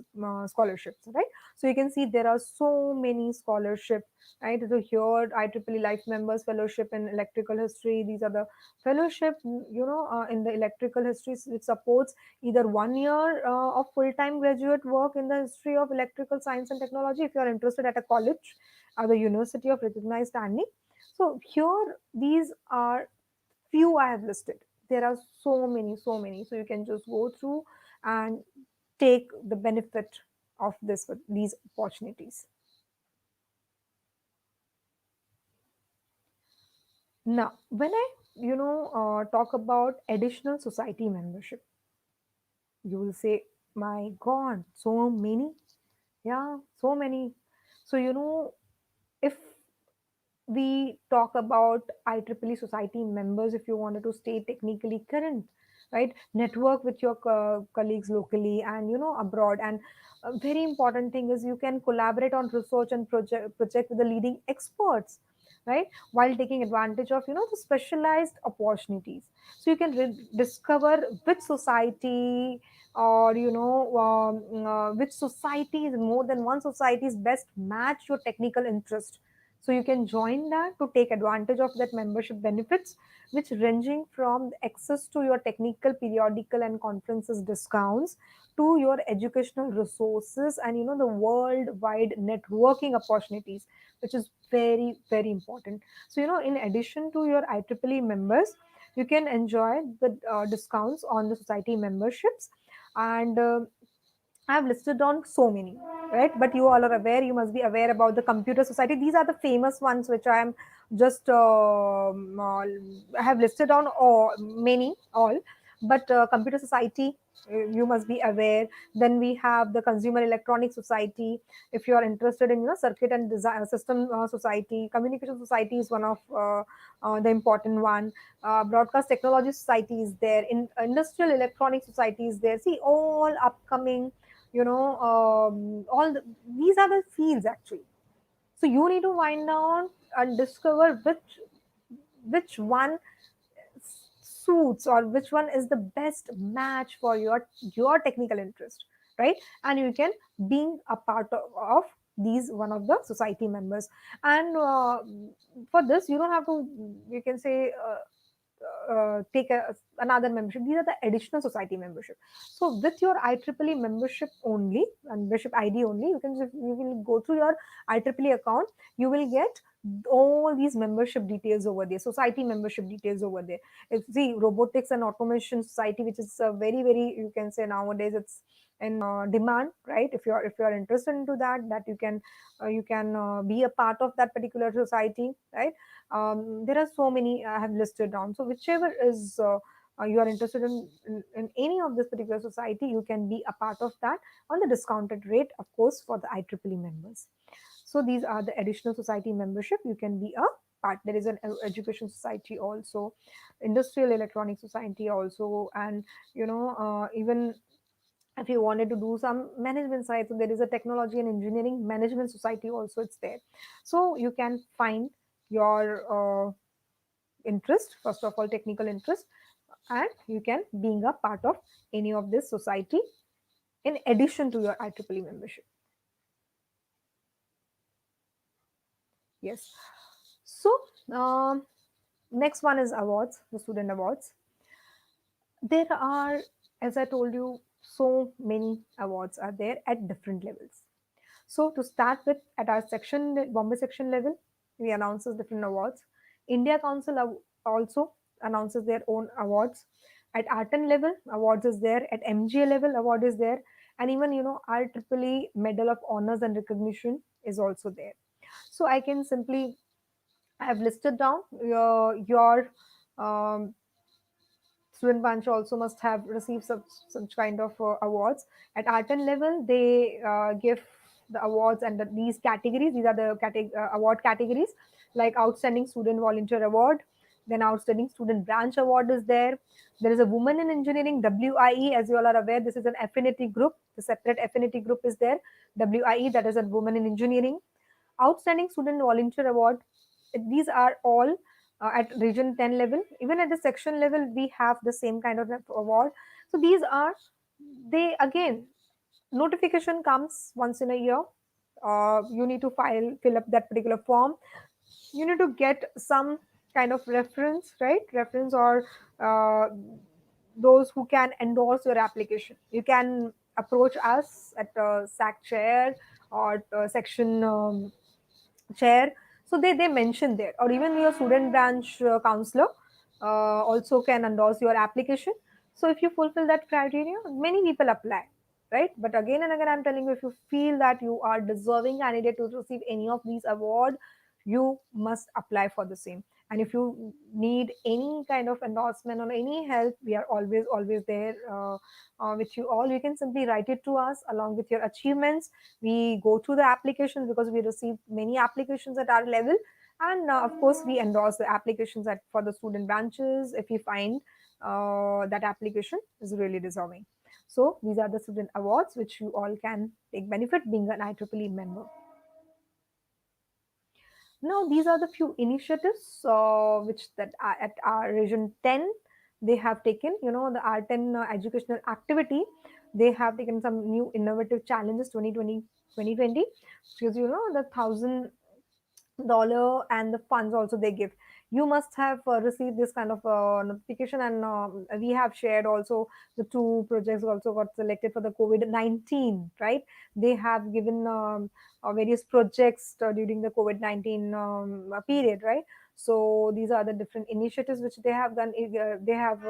scholarships, right? So you can see there are so many scholarships, right? So here IEEE Life Members Fellowship in Electrical History. These are the fellowship, in the electrical history, which supports either 1 year of full-time graduate work in the history of electrical science and technology if you are interested at a college or the university of recognized standing. So here these are few I have listed. There are so many, so many. So you can just go through and take the benefit of these opportunities. Now, when I talk about additional society membership, you will say, "My God, so many, yeah, so many." So if we talk about IEEE society members, if you wanted to stay technically current, right? Network with your colleagues locally and abroad. And a very important thing is you can collaborate on research and project with the leading experts, right? While taking advantage of the specialized opportunities. So you can discover which society, or which society is, more than one society is best match your technical interest. So you can join that to take advantage of that membership benefits, which ranging from access to your technical periodical and conferences discounts to your educational resources and the worldwide networking opportunities, which is very, very important. So in addition to your IEEE members, you can enjoy the discounts on the society memberships. And I've listed on so many, right? But you all are aware, you must be aware about the Computer Society. These are the famous ones which I am just I have listed on all, many, all. But Computer Society, you must be aware. Then we have the Consumer Electronic Society. If you are interested in Circuit and Design System Society, Communication Society is one of the important one. Broadcast Technology Society is there. In Industrial Electronic Society is there. See, all upcoming, these are the fields actually. So you need to find out and discover which one suits, or which one is the best match for your technical interest, right? And you can being a part of these one of the society members. And for this you don't have to, you can say, take another membership. These are the additional society membership. So with your IEEE membership only, membership ID only, you will go through your IEEE account. You will get all these membership details over there, society membership details over there. It's the Robotics and Automation Society, which is very, very, you can say, nowadays it's in demand, right? If you are interested into that, you can be a part of that particular society, right? There are so many I have listed down. So whichever is you are interested in any of this particular society, you can be a part of that on the discounted rate, of course, for the IEEE members. So these are the additional society membership. You can be a part. There is an education society also, industrial electronic society also, and even if you wanted to do some management side, so there is a technology and engineering management society also, it's there. So you can find your interest, first of all technical interest, and you can being a part of any of this society in addition to your IEEE membership. Yes. So next one is awards, the student awards. There are, as I told you, so many awards are there at different levels. So to start with, at our section, Bombay section level, we announces different awards. India Council also announces their own awards. At Arton level, awards is there. At MGA level, award is there. And even IEEE Medal of Honors and Recognition is also there. So I can simply, I have listed down your student bunch also must have received such kind of awards. At Arton level, they give the awards and these categories. These are the award categories. like Outstanding Student Volunteer Award. Then Outstanding Student Branch Award is there. There is a Woman in Engineering, WIE, as you all are aware, this is an affinity group. The separate affinity group is there, WIE, that is a Woman in Engineering. Outstanding Student Volunteer Award. These are all at Region 10 level. Even at the section level, we have the same kind of award. So these are, they again, notification comes once in a year. You need to fill up that particular form. You need to get some kind of reference, right? Reference, or uh, those who can endorse your application. You can approach us at SAC chair or section chair. So they mention there, or even your student branch counselor also can endorse your application. So if you fulfill that criteria, many people apply, right? But again and again, I'm telling you, if you feel that you are deserving candidate to receive any of these award, you must apply for the same. And if you need any kind of endorsement or any help, we are always there with you all. You can simply write it to us along with your achievements. We go through the applications because we receive many applications at our level, and of course we endorse the applications for the student branches if we find that application is really deserving. So these are the student awards which you all can take benefit being an IEEE member. Now, these are the few initiatives which that are at our Region 10 they have taken. You know, the R10 educational activity. They have taken some new innovative challenges 2020, because you know the $1,000 and the funds also they give. You must have received this kind of notification, and we have shared also the two projects also got selected for the COVID-19, right? They have given various projects during the COVID-19 period, right? So these are the different initiatives which they have done. They have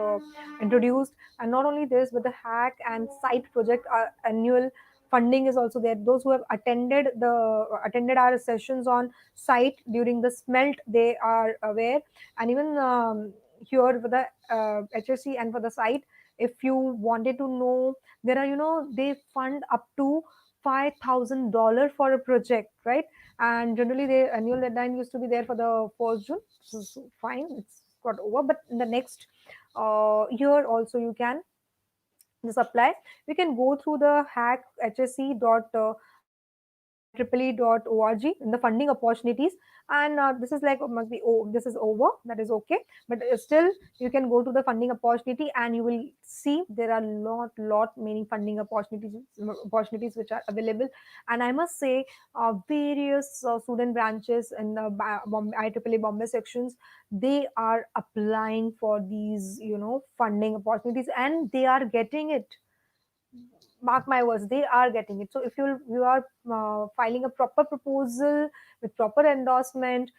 introduced, and not only this, but the hack and site project annual funding is also there. Those who have attended our sessions on site during the smelt, they are aware. And even here for the HSC and for the site, if you wanted to know, there are, you know, they fund up to $5,000 for a project, right? And generally the annual deadline used to be there for the 1st June. So fine, it's got over, but in the next year also you can this apply. We can go through the hack hsc dot IEEE.org in the funding opportunities, and this is like must be, oh, this is over, that is okay. But still you can go to the funding opportunity and you will see there are lot many funding opportunities which are available. And I must say various student branches in the IEEE Bombay sections, they are applying for these, you know, funding opportunities, and they are getting it. Mark my words, they are getting it. So if you are filing a proper proposal with proper endorsement,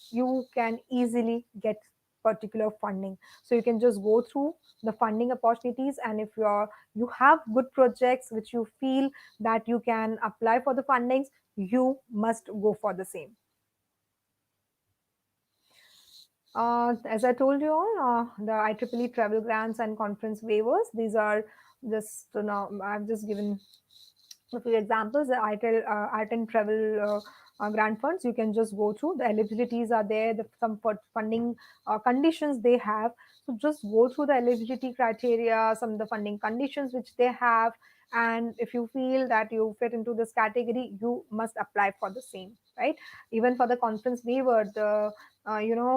you can easily get particular funding. So you can just go through the funding opportunities, and if you have good projects which you feel that you can apply for the fundings, you must go for the same. As I told you all, the IEEE travel grants and conference waivers, these are just, now I've just given a few examples. The art and travel grant funds, you can just go through. The eligibilities are there, some funding conditions they have. So just go through the eligibility criteria, some of the funding conditions which they have. And if you feel that you fit into this category, you must apply for the same, right? Even for the conference waiver, the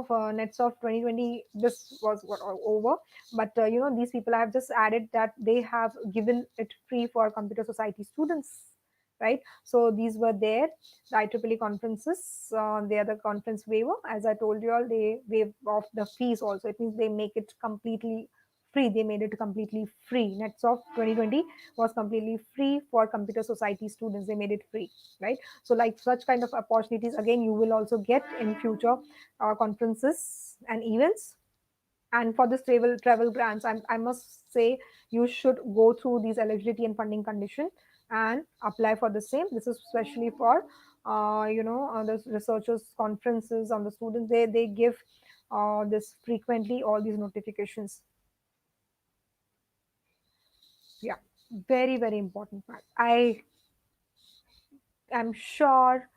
for nets of 2020, this was what over. But you know, these people, I have just added that they have given it free for computer society students, right? So these were there. The IEEE conferences, they are the conference waiver. As I told you all, they waive off the fees also. It means they make it completely free. They made it completely free. Nets of 2020 was completely free for computer society students. They made it free, right? So like such kind of opportunities, again, you will also get in future conferences and events. And for this travel grants, I must say you should go through these eligibility and funding condition and apply for the same. This is especially for the researchers conferences on the students. They give this frequently, all these notifications. Yeah, very important part. I am sure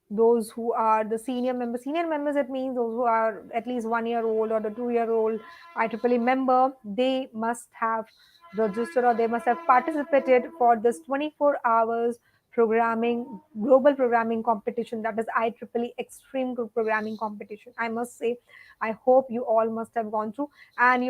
those who are the senior members, it means those who are at least 1 year old or the 2 year old IEEE member, they must have registered or they must have participated for this 24 hours programming, global programming competition, that is IEEE Extreme Group Programming Competition. I must say, I hope you all must have gone through. And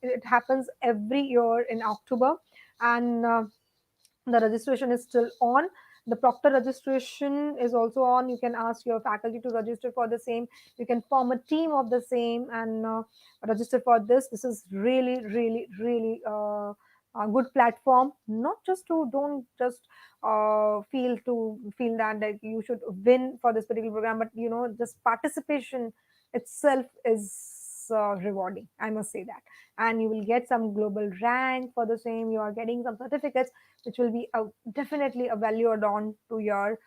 it happens every year in October, and the registration is still on. The proctor registration is also on. You can ask your faculty to register for the same. You can form a team of the same and register for this is really, really, really a good platform, not just to don't just feel that you should win for this particular program, but just participation itself is rewarding, I must say that. And you will get some global rank for the same. You are getting some certificates which will be definitely a value add on to your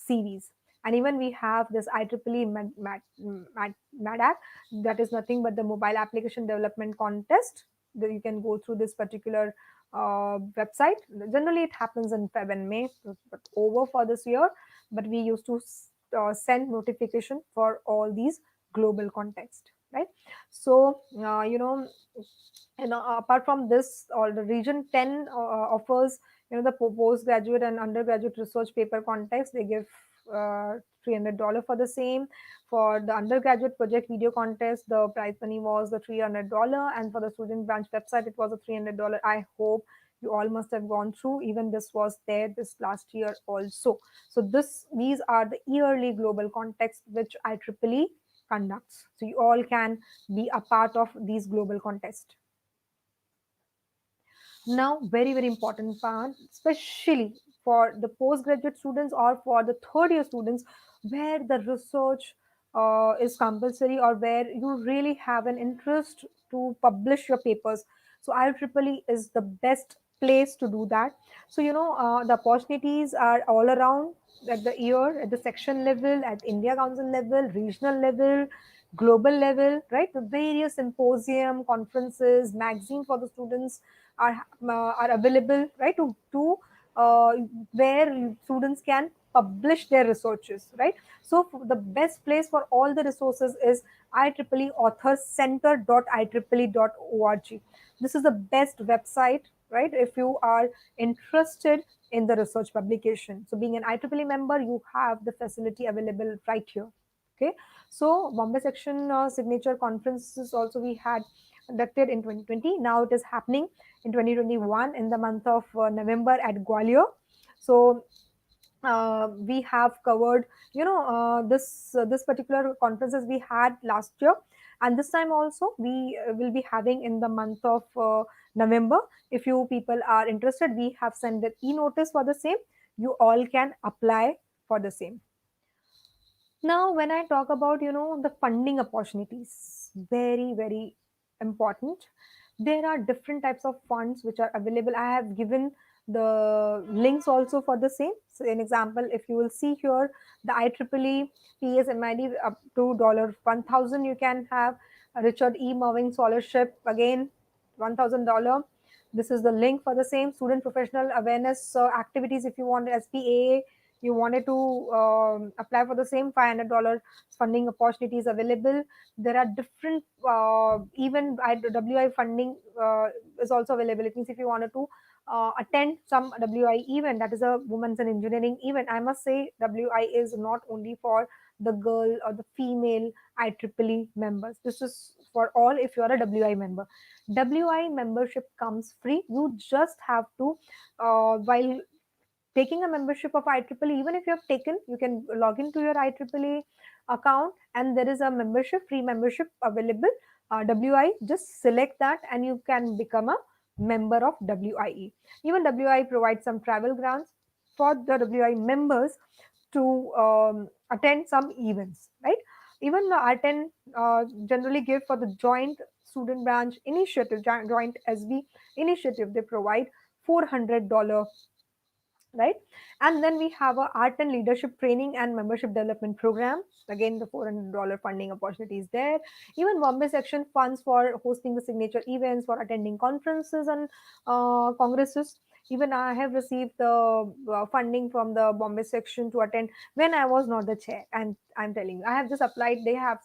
CVs. And even we have this IEEE MADAC, that is nothing but the Mobile Application Development Contest. That you can go through this particular website. Generally, it happens in Feb and May, but over for this year. But we used to send notification for all these global context, right? So, apart from this, all the region 10 offers, the postgraduate and undergraduate research paper contest. They give $300 for the same. For the undergraduate project video contest, the prize money was the $300, and for the student branch website, it was a $300. I hope you all must have gone through. Even this was there this last year also. So these are the yearly global context which IEEE conducts. So you all can be a part of these global contests. Now, very, very important part, especially for the postgraduate students or for the third year students, where the research is compulsory or where you really have an interest to publish your papers. So IEEE is the best place to do that. So the opportunities are all around at the year, at the section level, at India Council level, regional level, global level, right? The various symposium, conferences, magazine for the students are available, right? To uh, where students can publish their researches, right? So the best place for all the resources is IEEE authorscenter.ieee.org. This is the best website, right? If you are interested in the research publication. So being an IEEE member, you have the facility available right here. Okay, so Bombay Section signature conferences also we had conducted in 2020. Now it is happening in 2021 in the month of November at Gwalior. So we have covered, this particular conferences we had last year, and this time also we will be having in the month of November. If you people are interested, we have sent the e-notice for the same. You all can apply for the same. Now, when I talk about, the funding opportunities, very, very important. There are different types of funds which are available. I have given the links also for the same. So, an example, if you will see here, the IEEE PSMID up to $1,000, you can have a Richard E. Mervyn scholarship, again, $1,000. This is the link for the same student professional awareness activities. If you want SPAA, you wanted to apply for the same $500 funding opportunities available. There are different even WI funding is also available. It means if you wanted to attend some WI event, that is a women's and engineering event. I must say WI is not only for the girl or the female IEEE members. This is for all. If you are a WI member, WI membership comes free. You just have to while taking a membership of IEEE, even if you have taken, you can log into your IEEE account and there is a membership, free membership available. WI, just select that and you can become a member of WIE. Even WI provides some travel grants for the WI members to attend some events, right? Even the R10 generally give for the joint student branch initiative, joint SB initiative, they provide $400, right? And then we have a art and leadership training and membership development program. Again, the $400 funding opportunity is there. Even Bombay Section funds for hosting the signature events, for attending conferences and congresses. Even I have received the funding from the Bombay section to attend when I was not the chair. And I'm telling you, I have just applied. They have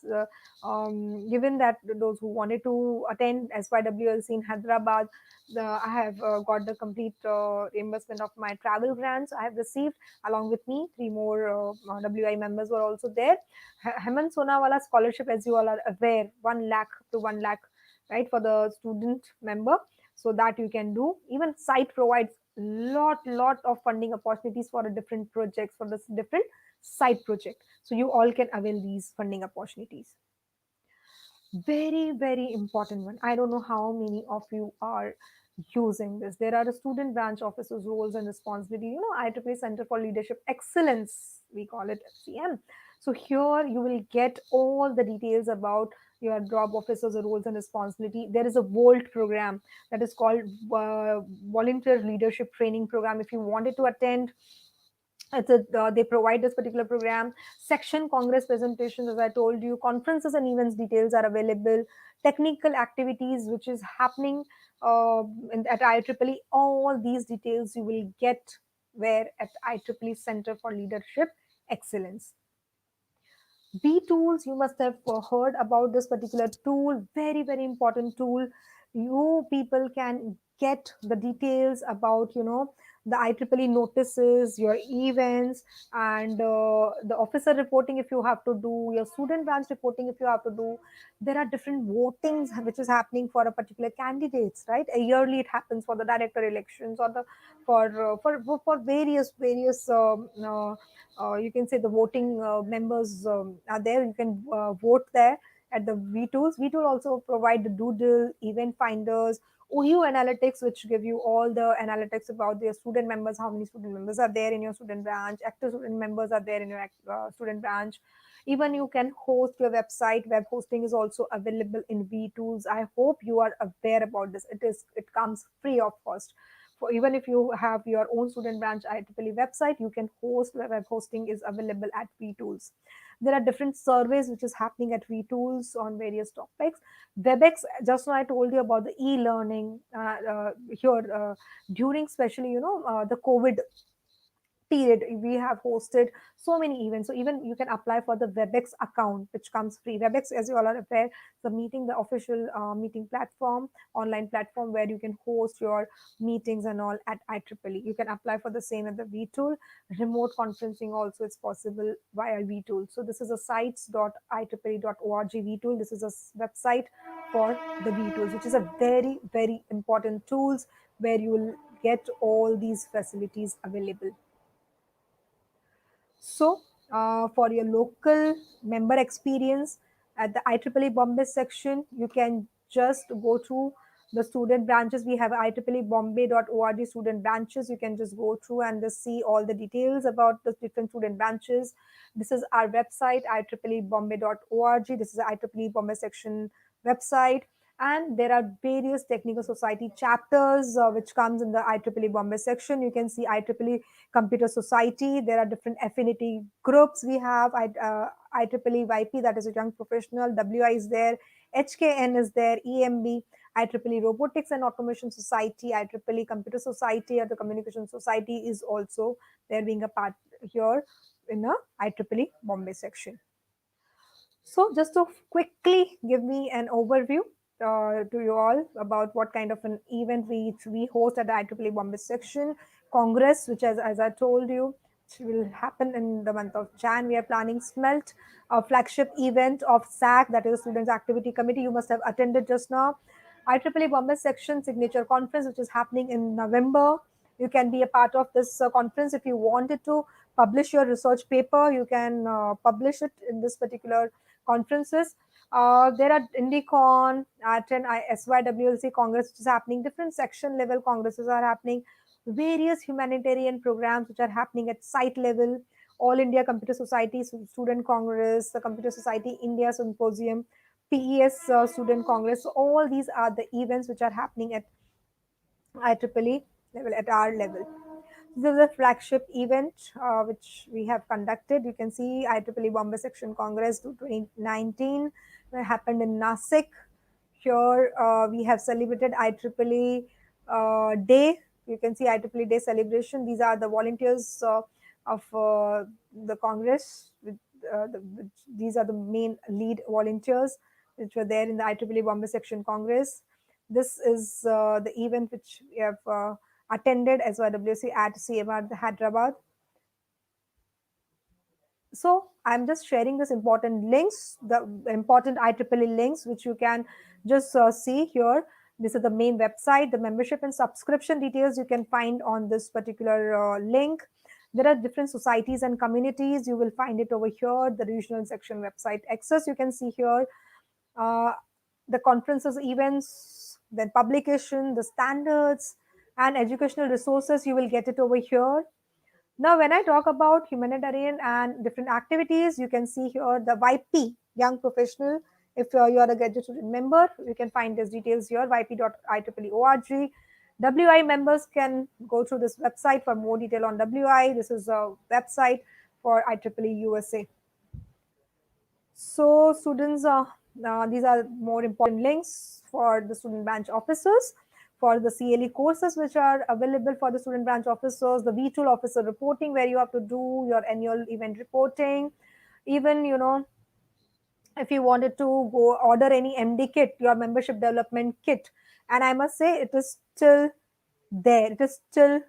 given that those who wanted to attend SYWLC in Hyderabad, I have got the complete reimbursement of my travel grants. I have received along with me. Three more WI members were also there. Hemant Sonawala scholarship, as you all are aware, 1 lakh to 1 lakh, right, for the student member. So that you can do. Even site provides lot of funding opportunities for a different projects, for this different site project. So you all can avail these funding opportunities. Very important one. I don't know how many of you are using this. There are the student branch officers roles and responsibility, IEEE Center for Leadership Excellence, we call it FCM. So here you will get all the details about your job officers roles and responsibility. There is a volt program that is called volunteer leadership training program. If you wanted to attend, they provide this particular program. Section congress presentations, as I told you, conferences and events details are available. Technical activities which is happening at IEEE, all these details you will get where at IEEE Center for Leadership Excellence. B tools, you must have heard about this particular tool, very important tool. You people can get the details about, the IEEE notices, your events, and the officer reporting if you have to do, your student branch reporting if you have to do. There are different votings which is happening for a particular candidates, right? A yearly it happens for the director elections or the for various you can say the voting members are there. You can vote there at the V tools. V tool also provide the doodle, event finders, OU analytics, which give you all the analytics about their student members, how many student members are there in your student branch, active student members are there in your student branch. Even you can host your website. Web hosting is also available in V tools. I hope you are aware about this. It comes free of cost. For even if you have your own student branch IEEE website, you can host. Web hosting is available at vTools. There are different surveys which is happening at vTools on various topics. WebEx, just now I told you about the e-learning here during, especially the COVID period, we have hosted so many events. So even you can apply for the WebEx account, which comes free. WebEx, as you all are aware, the official meeting platform, online platform where you can host your meetings and all at IEEE. You can apply for the same at the vTool. Remote conferencing also is possible via vTool. So this is a sites.ieee.org vTool. This is a website for the vTools, which is a very important tools where you will get all these facilities available. So, for your local member experience at the IEEE Bombay section, you can just go through the student branches. We have IEEE student branches. You can just go through and just see all the details about the different student branches. This is our website, IEEE This is the IEEE Bombay section website. And there are various technical society chapters which comes in the IEEE Bombay section. You can see IEEE Computer Society. There are different affinity groups. We have IEEE YP, that is a young professional. WI is there. HKN is there. EMB, IEEE Robotics and Automation Society, IEEE Computer Society, or the Communication Society is also there, being a part here in a IEEE Bombay section. So just to quickly give me an overview to you all about what kind of an event we host at the IEEE Bombay section. Congress, which as I told you, which will happen in the month of Jan. We are planning SMELT, a flagship event of SAC, that is Students Activity Committee. You must have attended just now. IEEE Bombay section signature conference, which is happening in November. You can be a part of this conference. If you wanted to publish your research paper, you can publish it in this particular conferences. There are IndieCon, ATEN, SYWLC Congress, which is happening. Different section level congresses are happening. Various humanitarian programs which are happening at site level. All India Computer Society Student Congress, the Computer Society India Symposium, PES Student Congress. So all these are the events which are happening at IEEE level, at our level. This is a flagship event which we have conducted. You can see IEEE Bombay Section Congress 2019 happened in Nasik. Here we have celebrated IEEE Day you can see IEEE Day celebration. These are the volunteers of the Congress. These are the main lead volunteers which were there in the IEEE Bombay Section Congress. This is the event which we have attended as YWC at CMR Hyderabad. So I'm just sharing this important links, the important IEEE links, which you can just see here. This is the main website. The membership and subscription details you can find on this particular link. There are different societies and communities. You will find it over here. The regional section website access you can see here. Uh, the conferences, events, then publication, the standards, and educational resources. You will get it over here. Now, when I talk about humanitarian and different activities, you can see here the YP, Young Professional. If you are a graduate student member, you can find these details here, yp.ieee.org. WI members can go through this website for more detail on WI. This is a website for IEEE USA. So students, these are more important links for the student branch officers, for the CLE courses which are available for the student branch officers, the V-tool officer reporting where you have to do your annual event reporting, even, if you wanted to go order any MD kit, your membership development kit, and I must say it is still there. It is still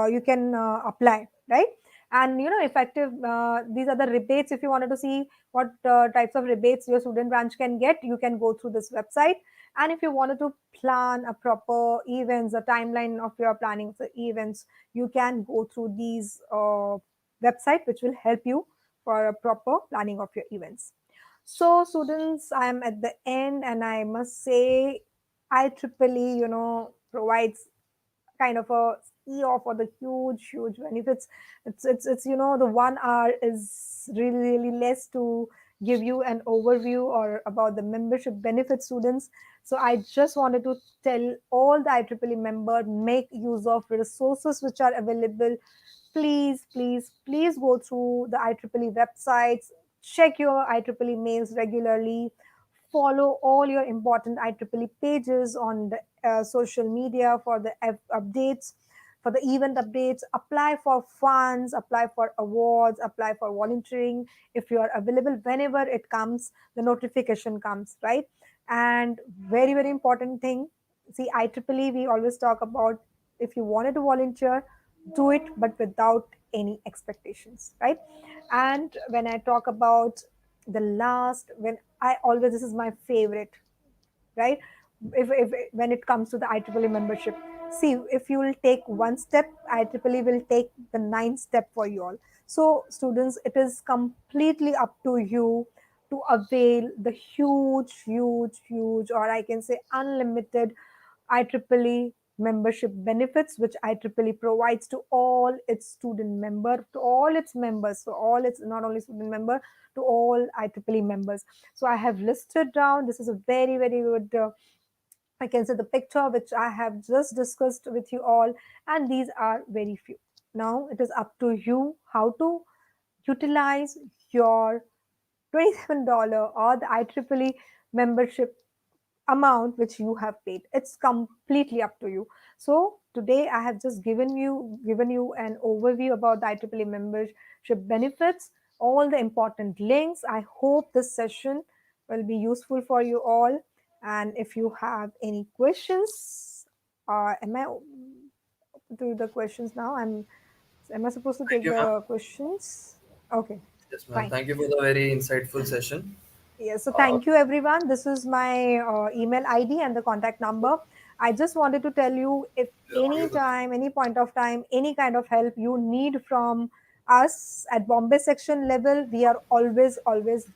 you can apply, right? And effective. These are the rebates. If you wanted to see what types of rebates your student branch can get, you can go through this website. And if you wanted to plan a proper events, a timeline of your planning for events, you can go through these website, which will help you for a proper planning of your events. So, students, I am at the end, and I must say, IEEE, provides kind of a off for the huge benefits. It's the 1 hour is really less to give you an overview or about the membership benefits, students. So I just wanted to tell all the IEEE member, make use of resources which are available. Please go through the IEEE websites, check your IEEE mails regularly, follow all your important IEEE pages on the social media for the updates, for the event updates, apply for funds, apply for awards, apply for volunteering. If you are available, whenever it comes, the notification comes, right? And very important thing, see, IEEE, we always talk about, if you wanted to volunteer, do it, but without any expectations, right? And when I talk about the last, when I always, this is my favorite, right? If when it comes to the IEEE membership, see, if you will take one step, IEEE will take the 9th step for you all. So students, it is completely up to you to avail the huge, or I can say unlimited IEEE membership benefits, which IEEE provides to all its student member, to all its members, so all its not only student member, to all IEEE members. So I have listed down. This is a very good. I can say the picture which I have just discussed with you all, and these are very few. Now it is up to you how to utilize your $27 or the IEEE membership amount which you have paid. It's completely up to you. So today I have just given you an overview about the IEEE membership benefits, all the important links. I hope this session will be useful for you all. And if you have any questions, am I to the questions now? Am I supposed to Thank take you, ma'am. the questions? Okay, Yes, ma'am. fine. Thank you for the very insightful session. Yes, so Uh, thank you everyone. This is my email ID and the contact number. I just wanted to tell you, if any time, any point of time, any kind of help you need from us at Bombay section level, we are always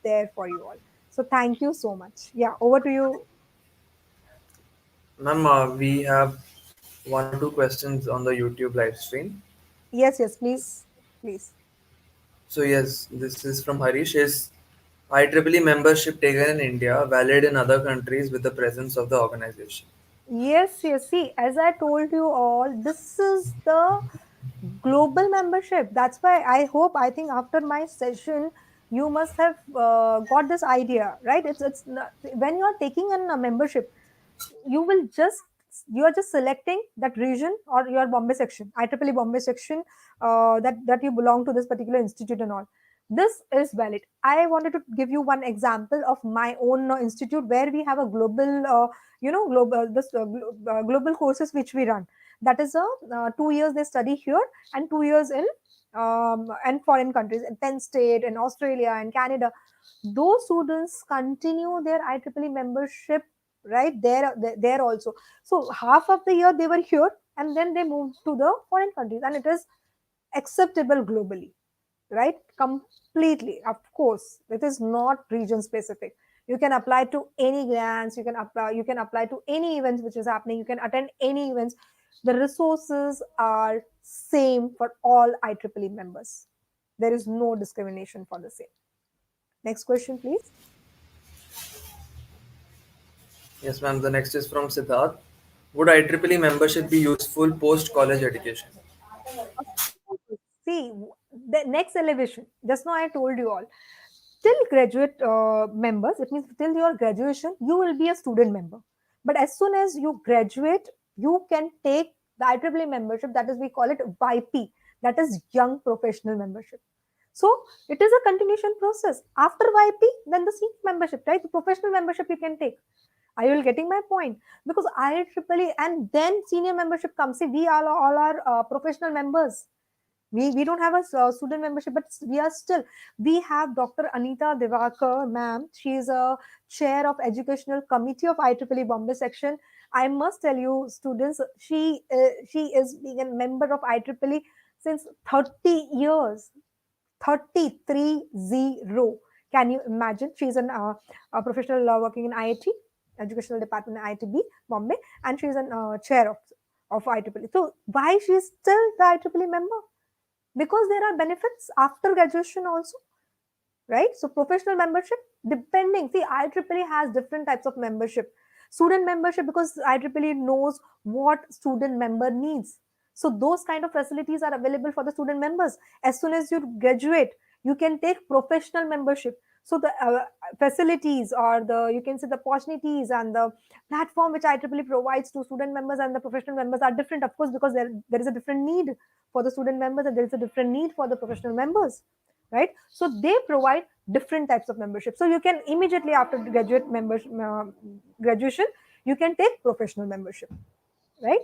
there for you all. So thank you so much. Yeah, over to you. Ma'am, we have one or two questions on the YouTube live stream. Yes, please. So yes, this is from Harish. Is IEEE membership taken in India valid in other countries with the presence of the organization? Yes. See, as I told you all, this is the global membership. That's why I think after my session, you must have got this idea, right? It's not, when you are taking in a membership, you will just you are just selecting that region or your Bombay section, IEEE Bombay section, that you belong to this particular institute and all. This is valid. I wanted to give you one example of my own institute where we have a global, global courses which we run. That is a 2 years they study here and 2 years in and foreign countries, in Penn State, in Australia, and Canada. Those students continue their IEEE membership right there also. So half of the year they were here and then they moved to the foreign countries, and it is acceptable globally, right? Completely. Of course, it is not region specific. You can apply to any grants, you can apply to any events which is happening, you can attend any events. The resources are same for all IEEE members. There is no discrimination for the same. Next question, please. Yes, ma'am. The next is from Siddharth. Would IEEE membership be useful post college education? See, the next elevation, just now I told you all, till graduate members, it means till your graduation, you will be a student member. But as soon as you graduate, you can take the IEEE membership, that is, we call it YP, that is Young Professional Membership. So it is a continuation process. After YP, then the senior membership, right? The professional membership you can take. Are you getting my point? Because IEEE and then senior membership comes. See, we all are professional members. We don't have a student membership, but we are still, we have Dr. Anita Divakar, ma'am. She is a chair of educational committee of IEEE Bombay section. I must tell you, students, she is being a member of IEEE since 30 years. 330. Can you imagine? She's a professional working in IIT, Educational Department in IITB, Bombay, and she's a chair of IEEE. So why she is still the IEEE member? Because there are benefits after graduation also, right? So professional membership, depending, see, IEEE has different types of membership. Student membership, because IEEE knows what student member needs. So those kind of facilities are available for the student members. As soon as you graduate, you can take professional membership. So the facilities, or the, you can say, the opportunities and the platform which IEEE provides to student members and the professional members are different, of course, because there is a different need for the student members and there is a different need for the professional members, right? So they provide different types of membership. So you can immediately after graduate membership, graduation, you can take professional membership, right?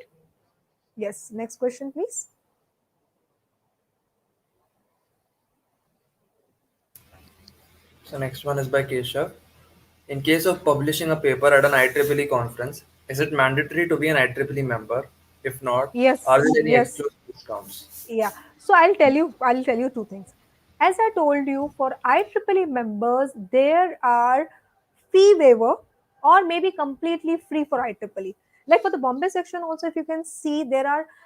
Yes. Next question, please. So next one is by Keshav. In case of publishing a paper at an IEEE conference, is it mandatory to be an IEEE member? If not, are Yes. there any Yes. exclusive discounts? Yeah. So I'll tell you two things. As I told you, for IEEE members, there are fee waiver or maybe completely free for IEEE. Like for the Bombay section also, if you can see,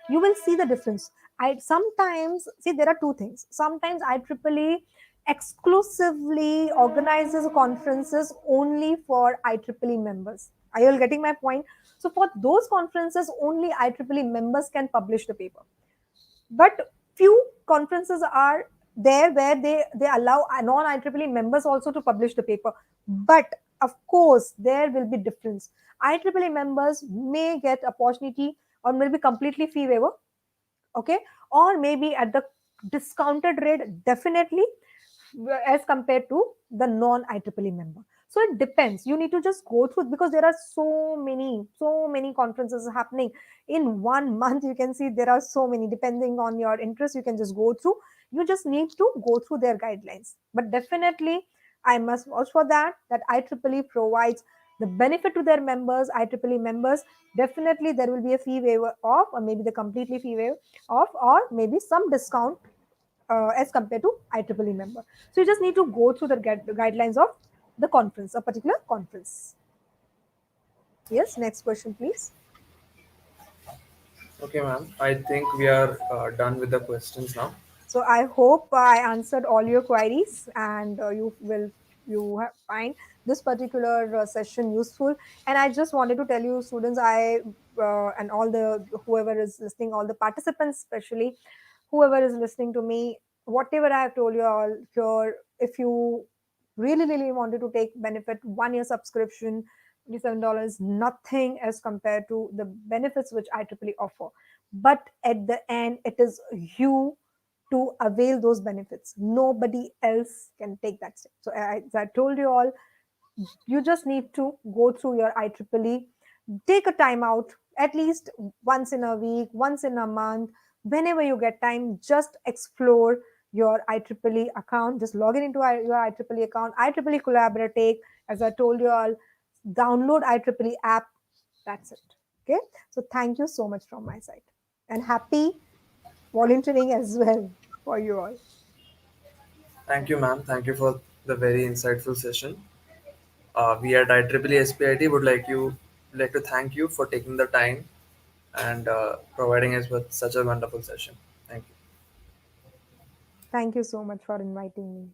you will see the difference. I sometimes see there are two things. Sometimes IEEE exclusively organizes conferences only for IEEE members. Are you all getting my point? So for those conferences, only IEEE members can publish the paper, but few conferences are there where they allow non-IEEE members also to publish the paper. But of course there will be difference. IEEE members may get opportunity or maybe completely fee waiver, okay, or maybe at the discounted rate, definitely, as compared to the non IEEE member. So it depends. You need to just go through, because there are so many conferences happening in 1 month. You can see there are so many. Depending on your interest, you can just go through. You just need to go through their guidelines. But definitely, I must vouch for that IEEE provides the benefit to their members, IEEE members. Definitely, there will be a fee waiver of, or maybe the completely fee waiver of, or maybe some discount as compared to IEEE member. So you just need to go through the guidelines of the conference, a particular conference. Yes, next question, please. Okay, ma'am. I think we are done with the questions now. So I hope I answered all your queries, and find this particular session useful. And I just wanted to tell you, students, and all the whoever is listening, all the participants, especially whoever is listening to me, whatever I have told you all here, if you really wanted to take benefit, 1 year subscription, $27 is nothing as compared to the benefits which IEEE offer. But at the end, it is you to avail those benefits. Nobody else can take that step. So, as I told you all, you just need to go through your IEEE, take a time out at least once in a week, once in a month, whenever you get time, just explore your IEEE account. Just log in into your IEEE account, IEEE Collaborate, as I told you all, download IEEE app. That's it. Okay. So thank you so much from my side, and happy volunteering as well for you all. Thank you, ma'am. Thank you for the very insightful session. We at IEEE SPIT would like to thank you for taking the time and providing us with such a wonderful session. Thank you. Thank you so much for inviting me.